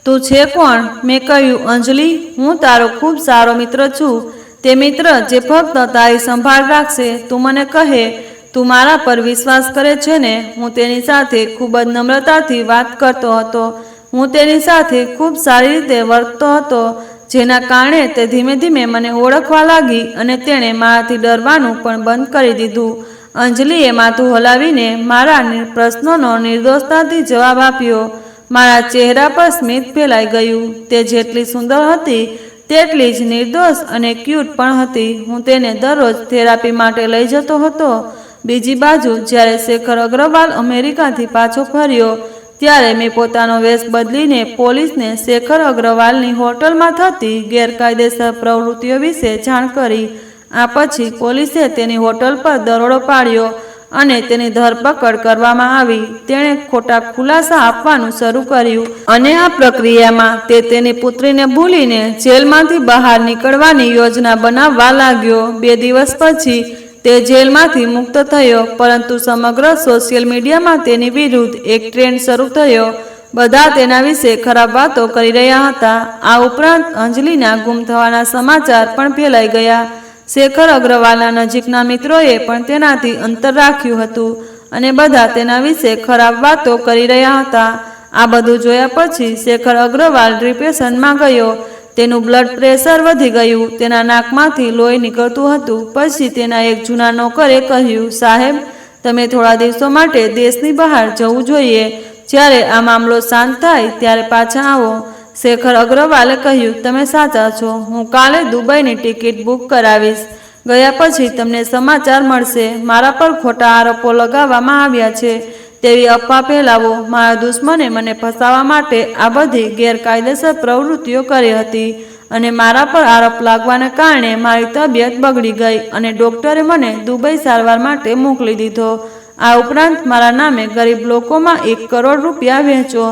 તું છે કોણ? મેં કહ્યું, અંજલિ, હું તારો ખૂબ સારો મિત્ર છું. તે મિત્ર જે ફક્ત તારી સંભાળ રાખશે. તું મને કહે, તું મારા પર વિશ્વાસ કરે છે ને? હું તેની સાથે ખૂબ જ નમ્રતાથી વાત કરતો હતો. હું તેની સાથે ખૂબ સારી રીતે વર્તતો હતો, જેના કારણે તે ધીમે ધીમે મને ઓળખવા લાગી અને તેણે મારાથી ડરવાનું પણ બંધ કરી દીધું. અંજલિએ માથું હલાવીને મારા પ્રશ્નોનો નિર્દોષતાથી જવાબ આપ્યો. મારા ચહેરા પર સ્મિત ફેલાઈ ગયું. તે જેટલી સુંદર હતી તેટલી જ નિર્દોષ અને ક્યુટ પણ હતી. હું તેને દરરોજ થેરાપી માટે લઈ જતો હતો. બીજી બાજુ જ્યારે શેખર અગ્રવાલ અમેરિકાથી પાછો ફર્યો ત્યારે મેં પોતાનો વેશ બદલીને પોલીસને શેખર અગ્રવાલની હોટલમાં થતી ગેરકાયદેસર પ્રવૃત્તિઓ વિશે જાણ કરી. આ પછી પોલીસે તેની હોટલ પર દરોડો પાડ્યો અને તેની ધરપકડ કરવામાં આવી. તેણે ખોટા ખુલાસા આપવાનું શરૂ કર્યું અને આ પ્રક્રિયામાં તે તેની પુત્રીને ભૂલીને જેલમાંથી બહાર નીકળવાની યોજના બનાવવા લાગ્યો. 2 દિવસ પછી તે જેલમાંથી મુક્ત થયો, પરંતુ સમગ્ર સોશિયલ મીડિયામાં તેની વિરુદ્ધ એક ટ્રેન્ડ શરૂ થયો. બધા તેના વિશે ખરાબ વાતો કરી રહ્યા હતા. આ ઉપરાંત અંજલિના ગુમ થવાના સમાચાર પણ ફેલાઈ ગયા. શેખર અગ્રવાલના નજીકના મિત્રોએ પણ તેનાથી અંતર રાખ્યું હતું અને બધા તેના વિશે ખરાબ વાતો કરી રહ્યા હતા. આ બધું જોયા પછી શેખર અગ્રવાલ ડિપ્રેશનમાં ગયો. તેનું બ્લડ પ્રેશર વધી ગયું. તેના નાકમાંથી લોહી નીકળતું હતું. પછી તેના એક જૂના નોકરે કહ્યું, સાહેબ, તમે થોડા દિવસો માટે દેશની બહાર જવું જોઈએ. જ્યારે આ મામલો શાંત થાય ત્યારે પાછા આવો. શેખર અગ્રવાલે કહ્યું, તમે સાચા છો. હું કાલે દુબઈની ટિકિટ બુક કરાવીશ. ગયા પછી તમને સમાચાર મળશે. મારા પર ખોટા આરોપો લગાવવામાં આવ્યા છે તેવી અફવા ફેલાવો. મારા દુશ્મને મને ફસાવવા માટે આ બધી ગેરકાયદેસર પ્રવૃત્તિઓ કરી હતી અને મારા પર આરોપ લાગવાને કારણે મારી તબિયત બગડી ગઈ અને ડૉક્ટરે મને દુબઈ સારવાર માટે મોકલી દીધો. આ ઉપરાંત મારા નામે ગરીબ લોકોમાં 1 કરોડ રૂપિયા વહેંચો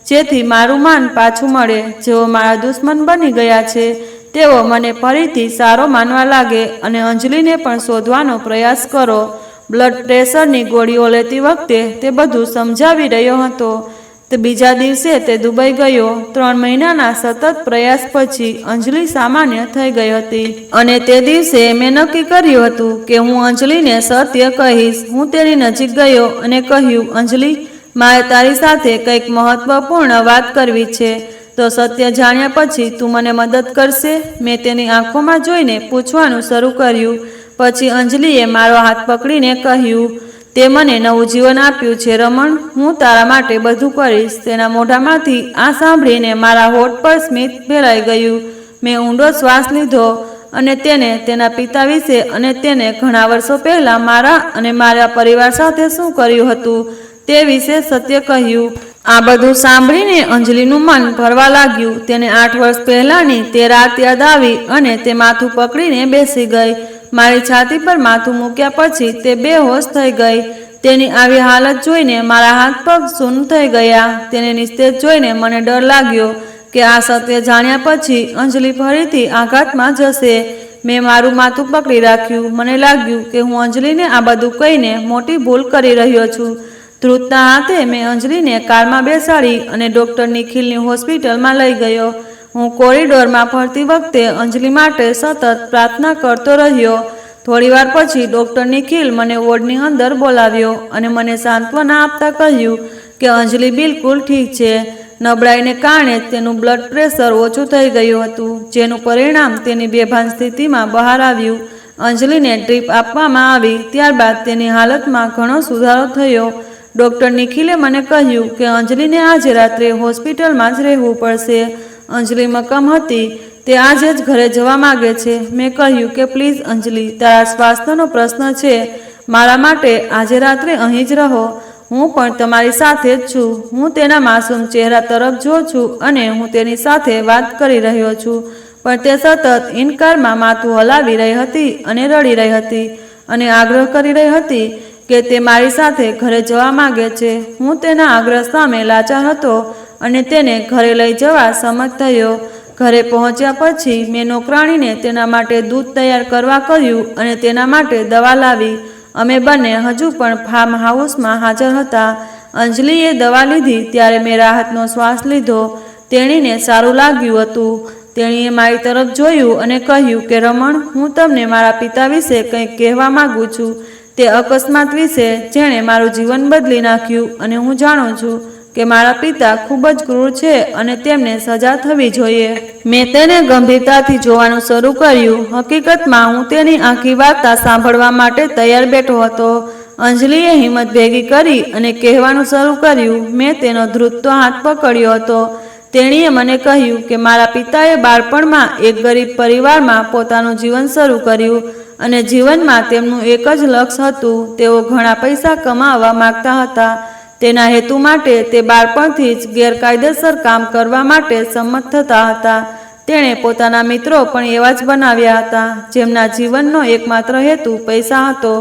જેથી મારું માન પાછું મળે. જેઓ મારા દુશ્મન બની ગયા છે તેઓ મને ફરીથી સારો માનવા લાગે અને અંજલિને પણ શોધવાનો પ્રયાસ કરો. બ્લડ પ્રેશરની ગોળીઓ લેતી વખતે તે બધું સમજાવી રહ્યો હતો. તે બીજા દિવસે તે દુબઈ ગયો. 3 મહિનાના સતત પ્રયાસ પછી અંજલિ સામાન્ય થઈ ગઈ હતી અને તે દિવસે મેં નક્કી કર્યું હતું કે હું અંજલિને સત્ય કહીશ. હું તેની નજીક ગયો અને કહ્યું, અંજલિ, મારે તારી સાથે કંઈક મહત્વપૂર્ણ વાત કરવી છે. તો સત્ય જાણ્યા પછી તું મને મદદ કરશે? મેં તેની આંખોમાં જોઈને પૂછવાનું શરૂ કર્યું. પછી અંજલિએ મારો હાથ પકડીને કહ્યું, તે મને નવું જીવન આપ્યું છે રમણ. હું તારા માટે બધું કરીશ. તેના મોઢામાંથી આ સાંભળીને મારા હોઠ પર સ્મિત ફેલાઈ ગયું. મેં ઊંડો શ્વાસ લીધો અને તેને તેના પિતા વિશે અને તેને ઘણા વર્ષો પહેલાં મારા અને મારા પરિવાર સાથે શું કર્યું હતું તે વિશે સત્ય કહ્યું. આ બધું સાંભળીને અંજલિનું મન ભરવા લાગ્યું. તેને 8 વર્ષ પહેલાંની તે રાત યાદ આવી અને તે માથું પકડીને બેસી ગઈ. મારી છાતી પર માથું મૂક્યા પછી તે બેહોશ થઈ ગઈ. તેની આવી હાલત જોઈને મારા હાથ પગ સૂન થઈ ગયા. તેને નિસ્તેજ જોઈને મને ડર લાગ્યો કે આ સત્ય જાણ્યા પછી અંજલિ ફરીથી આઘાતમાં જશે. મેં મારું માથું પકડી રાખ્યું. મને લાગ્યું કે હું અંજલિને આ બધું કહીને મોટી ભૂલ કરી રહ્યો છું. ધ્રુજતા હાથે મેં અંજલિને કારમાં બેસાડી અને ડૉક્ટર નિખિલની હોસ્પિટલમાં લઈ ગયો. હું કોરિડોરમાં ફરતી વખતે અંજલિ માટે સતત પ્રાર્થના કરતો રહ્યો. થોડીવાર પછી ડૉક્ટર નિખિલ મને વોર્ડની અંદર બોલાવ્યો અને મને સાંત્વના આપતા કહ્યું કે અંજલિ બિલકુલ ઠીક છે. નબળાઈને કારણે તેનું બ્લડ પ્રેશર ઓછું થઈ ગયું હતું, જેનું પરિણામ તેની બેભાન સ્થિતિમાં બહાર આવ્યું. અંજલિને ડ્રીપ આપવામાં આવી. ત્યારબાદ તેની હાલતમાં ઘણો સુધારો થયો. ડૉક્ટર નિખિલે મને કહ્યું કે અંજલિને આજે રાત્રે હોસ્પિટલમાં જ રહેવું પડશે. અંજલિ મક્કમ હતી. તે આજે જ ઘરે જવા માગે છે. મેં કહ્યું કે પ્લીઝ અંજલિ, તારા સ્વાસ્થ્યનો પ્રશ્ન છે. મારા માટે આજે રાત્રે અહીં જ રહો. હું પણ તમારી સાથે જ છું. હું તેના માસૂમ ચહેરા તરફ જોઉં છું અને હું તેની સાથે વાત કરી રહ્યો છું, પણ તે સતત ઇનકારમાં માથું હલાવી રહી હતી અને રડી રહી હતી અને આગ્રહ કરી રહી હતી કે તે મારી સાથે ઘરે જવા માગે છે. હું તેના આગ્રહ સામે લાચાર હતો અને તેને ઘરે લઈ જવા સંમત થયો. ઘરે પહોંચ્યા પછી મેં નોકરાણીને તેના માટે દૂધ તૈયાર કરવા કહ્યું અને તેના માટે દવા લાવી. અમે બંને હજુ પણ ફાર્મ હાઉસમાં હાજર હતા. અંજલિએ દવા લીધી ત્યારે મેં રાહતનો શ્વાસ લીધો. તેણીને સારું લાગ્યું હતું. તેણીએ મારી તરફ જોયું અને કહ્યું કે રમણ, હું તમને મારા પિતા વિશે કંઈક કહેવા માગું છું. તે અકસ્માત વિશે જેણે મારું જીવન બદલી નાખ્યું અને હું જાણું છું કે મારા પિતા ખૂબ જ ક્રૂર છે અને તેમને સજા થવી જોઈએ. મેં તેને ગંભીરતાથી જોવાનું શરૂ કર્યું. હકીકતમાં હું તેની આખી વાર્તા સાંભળવા માટે તૈયાર બેઠો હતો. અંજલિએ હિંમત ભેગી કરી અને કહેવાનું શરૂ કર્યું. મેં તેનો ધ્રુજતો હાથ પકડ્યો હતો. તેણીએ મને કહ્યું કે મારા પિતાએ બાળપણમાં એક ગરીબ પરિવારમાં પોતાનું જીવન શરૂ કર્યું અને જીવનમાં તેમનું એક જ લક્ષ્ય હતું. તેઓ ઘણા પૈસા કમાવા માંગતા હતા. તેના હેતુ માટે તે બાળપણથી જ ગેરકાયદેસર કામ કરવા માટે સંમત થતા હતા. તેણે પોતાના મિત્રો પણ એવા જ બનાવ્યા હતા, જેમના જીવનનો એકમાત્ર હેતુ પૈસા હતો.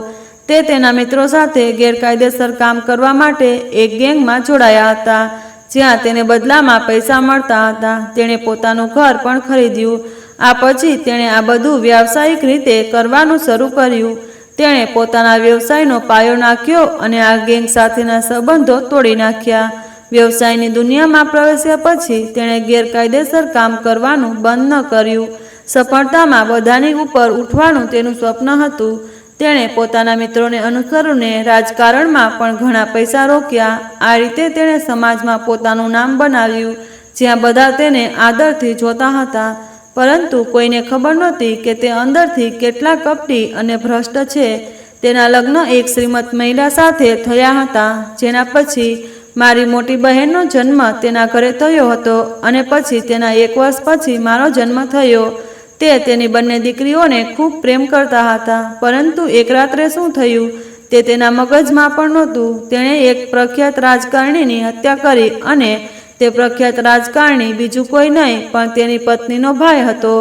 તે તેના મિત્રો સાથે ગેરકાયદેસર કામ કરવા માટે એક ગેંગમાં જોડાયા હતા, જ્યાં તેને બદલામાં પૈસા મળતા હતા. તેણે પોતાનું ઘર પણ ખરીદ્યું. આ પછી તેણે આ બધું વ્યાવસાયિક રીતે કરવાનું શરૂ કર્યું. તેણે પોતાના વ્યવસાયનો પાયો નાખ્યો અને આ ગેંગ સાથેના સંબંધો તોડી નાખ્યા. વ્યવસાયની દુનિયામાં પ્રવેશ્યા પછી તેણે ગેરકાયદેસર કામ કરવાનું બંધ ન કર્યું. સફળતામાં બધાની ઉપર ઉઠવાનું તેનું સ્વપ્ન હતું. તેણે પોતાના મિત્રોને અનુસરીને રાજકારણમાં પણ ઘણા પૈસા રોક્યા. આ રીતે તેણે સમાજમાં પોતાનું નામ બનાવ્યું, જ્યાં બધા તેને આદરથી જોતા હતા. પરંતુ કોઈને ખબર નહોતી કે તે અંદરથી કેટલા કપટી અને ભ્રષ્ટ છે. તેના લગ્ન એક શ્રીમંત મહિલા સાથે થયા હતા, જેના પછી મારી મોટી બહેનનો જન્મ તેના ઘરે થયો હતો અને પછી તેના 1 વર્ષ પછી મારો જન્મ થયો. તે તેની બંને દીકરીઓને ખૂબ પ્રેમ કરતા હતા, પરંતુ એક રાત્રે શું થયું તે તેના મગજમાં પણ નહોતું. તેણે એક પ્રખ્યાત રાજકારણીની હત્યા કરી અને તે પ્રખ્યાત રાજકારણી બીજું કોઈ નહીં પણ તેની પત્નીનો ભાઈ હતો.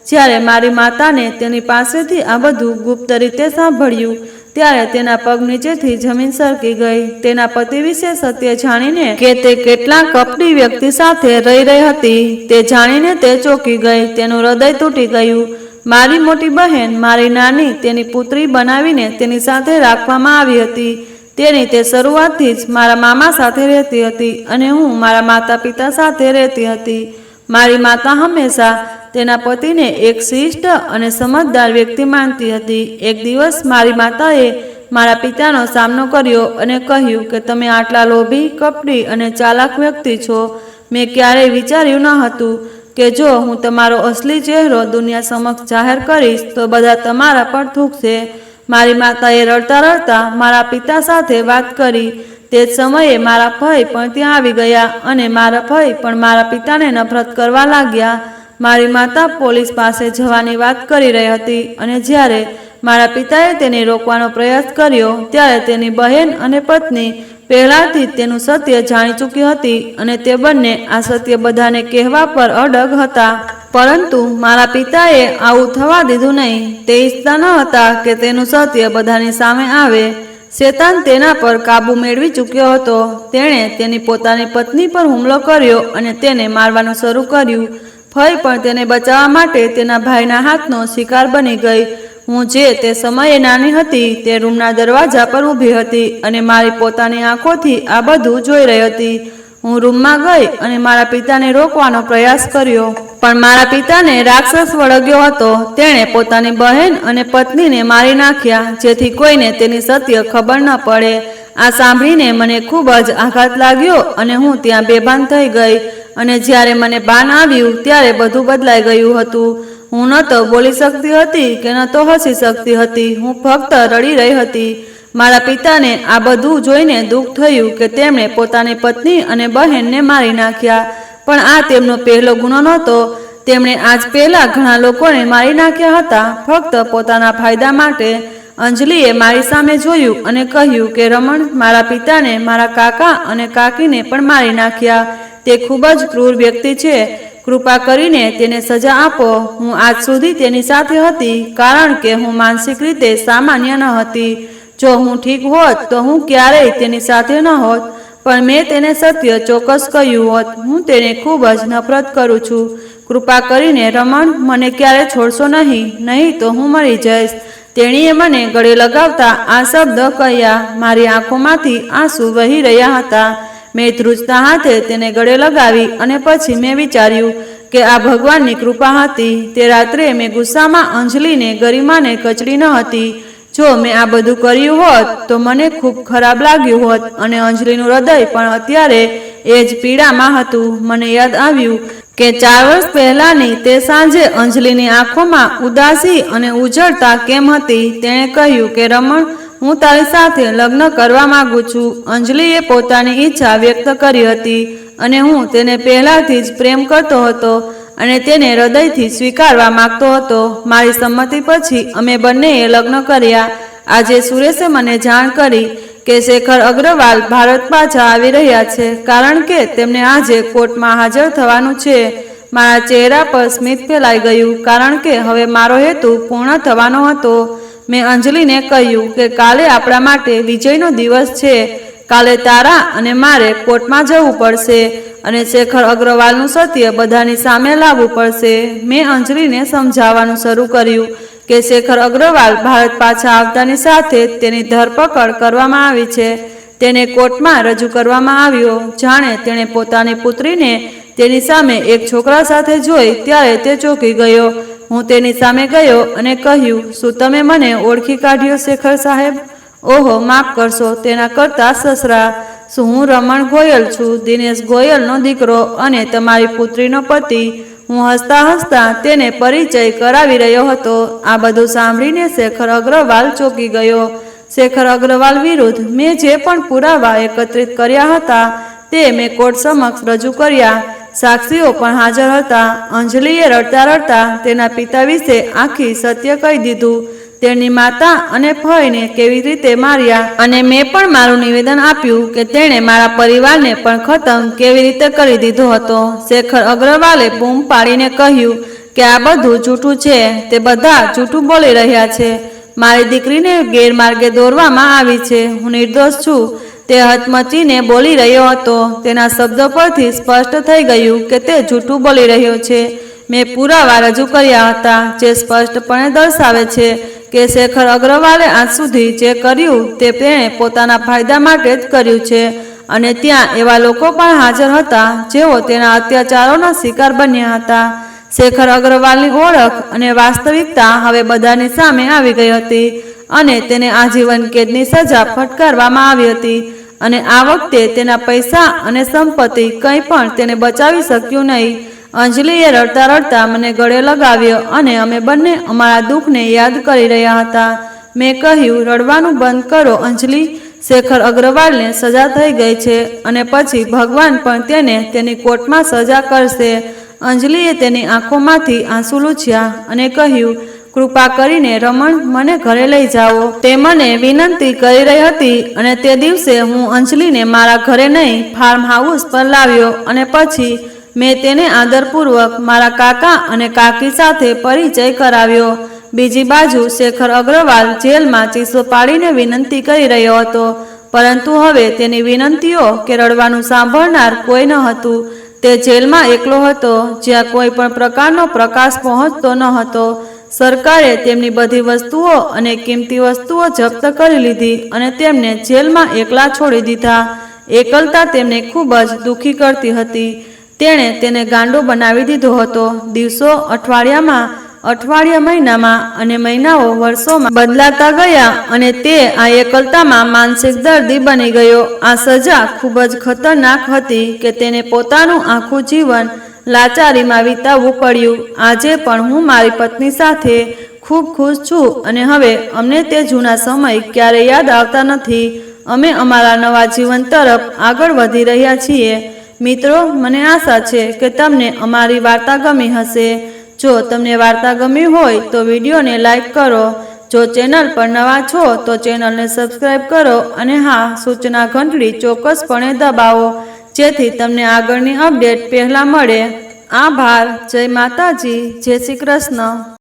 જ્યારે મારી માતાને તેની પાસેથી આ બધું ગુપ્ત રીતે સાંભળ્યું, ત્યારે તેના પગ નીચેથી જમીન સરકી ગઈ. તેના પતિ વિશે સત્ય જાણીને કે તે કેટલા કપટી વ્યક્તિ સાથે રહી હતી તે જાણીને તે ચોંકી ગઈ. તેનું હૃદય તૂટી ગયું. મારી મોટી બહેન, મારી નાની, તેની પુત્રી બનાવીને તેની સાથે રાખવામાં આવી હતી. તેની તે શરૂઆતથી જ મારા મામા સાથે રહેતી હતી અને હું મારા માતા પિતા સાથે રહેતી હતી. મારી માતા હંમેશા તેના પતિને એક શિષ્ટ અને સમજદાર વ્યક્તિ માનતી હતી. એક દિવસ મારી માતાએ મારા પિતાનો સામનો કર્યો અને કહ્યું કે તમે આટલા લોભી, કપટી અને ચાલાક વ્યક્તિ છો. મેં ક્યારેય વિચાર્યું ન હતું કે જો હું તમારો અસલી ચહેરો દુનિયા સમક્ષ જાહેર કરીશ તો બધા તમારા પર થૂંકશે. મારી માતાએ રડતા રડતા મારા પિતા સાથે વાત કરી. તે જ સમયે મારા ભાઈ પણ ત્યાં આવી ગયા અને મારા ભાઈ પણ મારા પિતાને નફરત કરવા લાગ્યા. મારી માતા પોલીસ પાસે જવાની વાત કરી રહી હતી અને જ્યારે મારા પિતાએ તેને રોકવાનો પ્રયાસ કર્યો, ત્યારે તેની બહેન અને પત્ની પહેલાથી જ તેનું સત્ય જાણી ચૂકી હતી અને તે બંને આ સત્ય બધાને કહેવા પર અડગ હતા. પરંતુ મારા પિતાએ આવું થવા દીધું નહીં. તે ઈચ્છતા ન હતા કે તેનું સત્ય બધાની સામે આવે. શેતાન તેના પર કાબુ મેળવી ચૂક્યો હતો. તેણે તેની પોતાની પત્ની પર હુમલો કર્યો અને તેને મારવાનું શરૂ કર્યું. ફઈ પણ તેને બચાવવા માટે તેના ભાઈના હાથનો શિકાર બની ગઈ. હું જે તે સમયે નાની હતી તે રૂમના દરવાજા પર ઊભી હતી અને મારી પોતાની આંખોથી આ બધું જોઈ રહી હતી. હું રૂમમાં ગઈ અને મારા પિતાને રોકવાનો પ્રયાસ કર્યો, પણ મારા પિતાને રાક્ષસ વળગ્યો હતો. તેણે પોતાની બહેન અને પત્નીને મારી નાખ્યા, જેથી કોઈને તેની સત્ય ખબર ન પડે. આ સાંભળીને મને ખૂબ જ આઘાત લાગ્યો અને હું ત્યાં બેભાન થઈ ગઈ. અને જ્યારે મને ભાન આવ્યું ત્યારે બધું બદલાઈ ગયું હતું. હું ન તો બોલી શકતી હતી કે ન તો હસી શકતી હતી. હું ફક્ત રડી રહી હતી. મારા પિતાને આ બધું જોઈને દુઃખ થયું કે તેમણે પોતાની પત્ની અને બહેનને મારી નાખ્યા. પણ આ તેમનો પહેલો ગુનો નહોતો. તેમણે આજ પહેલા ઘણા લોકોને મારી નાખ્યા હતા, ફક્ત પોતાના ફાયદા માટે. અંજલિએ મારી સામે જોયું અને કહ્યું કે રમણ, મારા પિતાને મારા કાકા અને કાકીને પણ મારી નાખ્યા. તે ખૂબ જ ક્રૂર વ્યક્તિ છે. કૃપા કરીને તેને સજા આપો. હું આજ સુધી તેની સાથે હતી કારણ કે હું માનસિક રીતે સામાન્ય ન હતી. જો હું ઠીક હોત તો હું ક્યારેય તેની સાથે ન હોત, પણ મેં તેને સત્ય ચોક્કસ કહ્યું હોત. હું તેને ખૂબ જ નફરત કરું છું. કૃપા કરીને રમણ, મને ક્યારે છોડશો નહીં તો હું મરી જઈશ. તેણીએ મને ગળે લગાવતા આ શબ્દ કહ્યા. મારી આંખોમાંથી આંસુ વહી રહ્યા હતા. મેં ધ્રુજતા હાથે તેને ગળે લગાવી અને પછી મેં વિચાર્યું કે આ ભગવાનની કૃપા હતી. તે રાત્રે મેં ગુસ્સામાં અંજલિને ગરિમાને કચડી ન હતી. જો મેં આ બધું કર્યું હોત તો મને ખૂબ ખરાબ લાગ્યું હોત અને અંજલિનું હૃદય પણ અત્યારે એ જ પીડામાં હતું. મને યાદ આવ્યું કે 4 વર્ષ પહેલાની તે સાંજે અંજલિની આંખોમાં ઉદાસી અને ઉજળતા કેમ હતી. તેણે કહ્યું કે રમણ, હું તારી સાથે લગ્ન કરવા માંગુ છું. અંજલિએ પોતાની ઈચ્છા વ્યક્ત કરી હતી અને હું તેને પહેલાથી જ પ્રેમ કરતો હતો અને તેને હૃદયથી સ્વીકારવા માંગતો હતો. મારી સંમતિ પછી અમે બંનેએ લગ્ન કર્યા. આજે સુરેશે મને જાણ કરી કે શેખર અગ્રવાલ ભારત પાછા આવી રહ્યા છે, કારણ કે તેમને આજે કોર્ટમાં હાજર થવાનું છે. મારા ચહેરા પર સ્મિત ફેલાઈ ગયું, કારણ કે હવે મારો હેતુ પૂર્ણ થવાનો હતો. મેં અંજલિને કહ્યું કે કાલે આપણા માટે વિજયનો દિવસ છે. કાલે તારા અને મારે કોર્ટમાં જવું પડશે અને શેખર અગ્રવાલનું સત્ય બધાની સામે લાવવું પડશે. મેં અંજલિને સમજાવવાનું શરૂ કર્યું કે શેખર અગ્રવાલ ભારત પાછા આવતાની સાથે તેની ધરપકડ કરવામાં આવી છે. તેને કોર્ટમાં રજૂ કરવામાં આવ્યો. જાણે તેણે પોતાની પુત્રીને તેની સામે એક છોકરા સાથે જોઈ ત્યારે તે ચોંકી ગયો. હું તેની સામે ગયો અને કહ્યું, શું તમે મને ઓળખી કાઢ્યો શેખર સાહેબ? ઓહો, માફ કરશો, તેના કરતા સસરા. શું હું રમણ ગોયલ છું, દિનેશ ગોયલનો દીકરો અને તમારી પુત્રીનો પતિ? હું હસતા હસતા તેને પરિચય કરાવી રહ્યો હતો. આ બધું સાંભળીને શેખર અગ્રવાલ ચોંકી ગયો. શેખર અગ્રવાલ વિરુદ્ધ મેં જે પણ પુરાવા એકત્રિત કર્યા હતા તે મેં કોર્ટ સમક્ષ રજૂ કર્યા. સાક્ષીઓ પણ હાજર હતા. અંજલિએ રડતા રડતા તેના પિતા વિશે આખી સત્ય કહી દીધું. તેની માતા અને ફઈને કેવી રીતે માર્યા, અને મેં પણ મારું નિવેદન આપ્યું કે તેણે મારા પરિવારને પણ ખતમ કેવી રીતે કરી દીધો હતો. શેખર અગ્રવાલે બૂમ પાડીને કહ્યું કે આ બધું જૂઠું છે. તે બધા જૂઠું બોલી રહ્યા છે. મારી દીકરીને ગેરમાર્ગે દોરવામાં આવી છે. હું નિર્દોષ છું. તે હચમચીને બોલી રહ્યો હતો. તેના શબ્દો પરથી સ્પષ્ટ થઈ ગયું કે તે જૂઠું બોલી રહ્યો છે. મેં પુરાવા રજૂ કર્યા હતા જે સ્પષ્ટપણે દર્શાવે છે કે શેખર અગ્રવાલે આજ સુધી જે કર્યું તે તેણે પોતાના ફાયદા માટે જ કર્યું છે. અને ત્યાં એવા લોકો પણ હાજર હતા જેઓ તેના અત્યાચારોના શિકાર બન્યા હતા. શેખર અગ્રવાલની ઓળખ અને વાસ્તવિકતા હવે બધાની સામે આવી ગઈ હતી અને તેને આજીવન કેદની સજા ફટકારવામાં આવી હતી. અને આ વખતે તેના પૈસા અને સંપત્તિ કંઈ પણ તેને બચાવી શક્યું નહીં. અંજલિએ રડતા રડતા મને ગળે લગાવ્યો અને અમે બંને અમારા દુઃખને યાદ કરી રહ્યા હતા. મેં કહ્યું, રડવાનું બંધ કરો અંજલિ. શેખર અગ્રવાલને સજા થઈ ગઈ છે અને પછી ભગવાન પણ તેને તેની કોર્ટમાં સજા કરશે. અંજલિએ તેની આંખોમાંથી આંસુ લૂછ્યા અને કહ્યું, કૃપા કરીને રમણ, મને ઘરે લઈ જાઓ. તે મને વિનંતી કરી રહી હતી અને તે દિવસે હું અંજલિને મારા ઘરે નહીં, ફાર્મ હાઉસ પર લાવ્યો અને પછી મેં તેને આદરપૂર્વક મારા કાકા અને કાકી સાથે પરિચય કરાવ્યો. બીજી બાજુ શેખર અગ્રવાલ જેલમાં ચીસો પાડીને વિનંતી કરી રહ્યો હતો, પરંતુ હવે તેની વિનંતીઓ કે રડવાનું સાંભળનાર કોઈ ન હતું. તે જેલમાં એકલો હતો, જ્યાં કોઈ પણ પ્રકારનો પ્રકાશ પહોંચતો ન હતો. સરકારે તેમની બધી વસ્તુઓ અને કિંમતી વસ્તુઓ જપ્ત કરી લીધી અને તેમને જેલમાં એકલા છોડી દીધા. એકલતા તેમને ખૂબ જ દુઃખી કરતી હતી. તેણે તેને ગાંડો બનાવી દીધો હતો. દિવસો અઠવાડિયા મહિનામાં અને મહિનાઓ વર્ષોમાં બદલાતા ગયા અને તે આ એકલતામાં માનસિક દર્દી બની ગયો. આ સજા ખૂબ જ ખતરનાક હતી કે તેને પોતાનું આખું જીવન લાચારીમાં વિતાવવું પડ્યું. આજે પણ હું મારી પત્ની સાથે ખૂબ ખુશ છું અને હવે અમને તે જૂના સમય ક્યારેય યાદ આવતા નથી. અમે અમારા નવા જીવન તરફ આગળ વધી રહ્યા છીએ. મિત્રો, મને આશા છે કે તમને અમારી વાર્તા ગમી હશે. જો તમને વાર્તા ગમી હોય તો વિડીયોને લાઈક કરો. જો ચેનલ પર નવા છો તો ચેનલને સબસ્ક્રાઈબ કરો અને હા, સૂચના ઘંટડી ચોક્કસપણે દબાવો જેથી તમને આગળની અપડેટ પહેલાં મળે. આભાર. જય માતાજી. જય શ્રી કૃષ્ણ.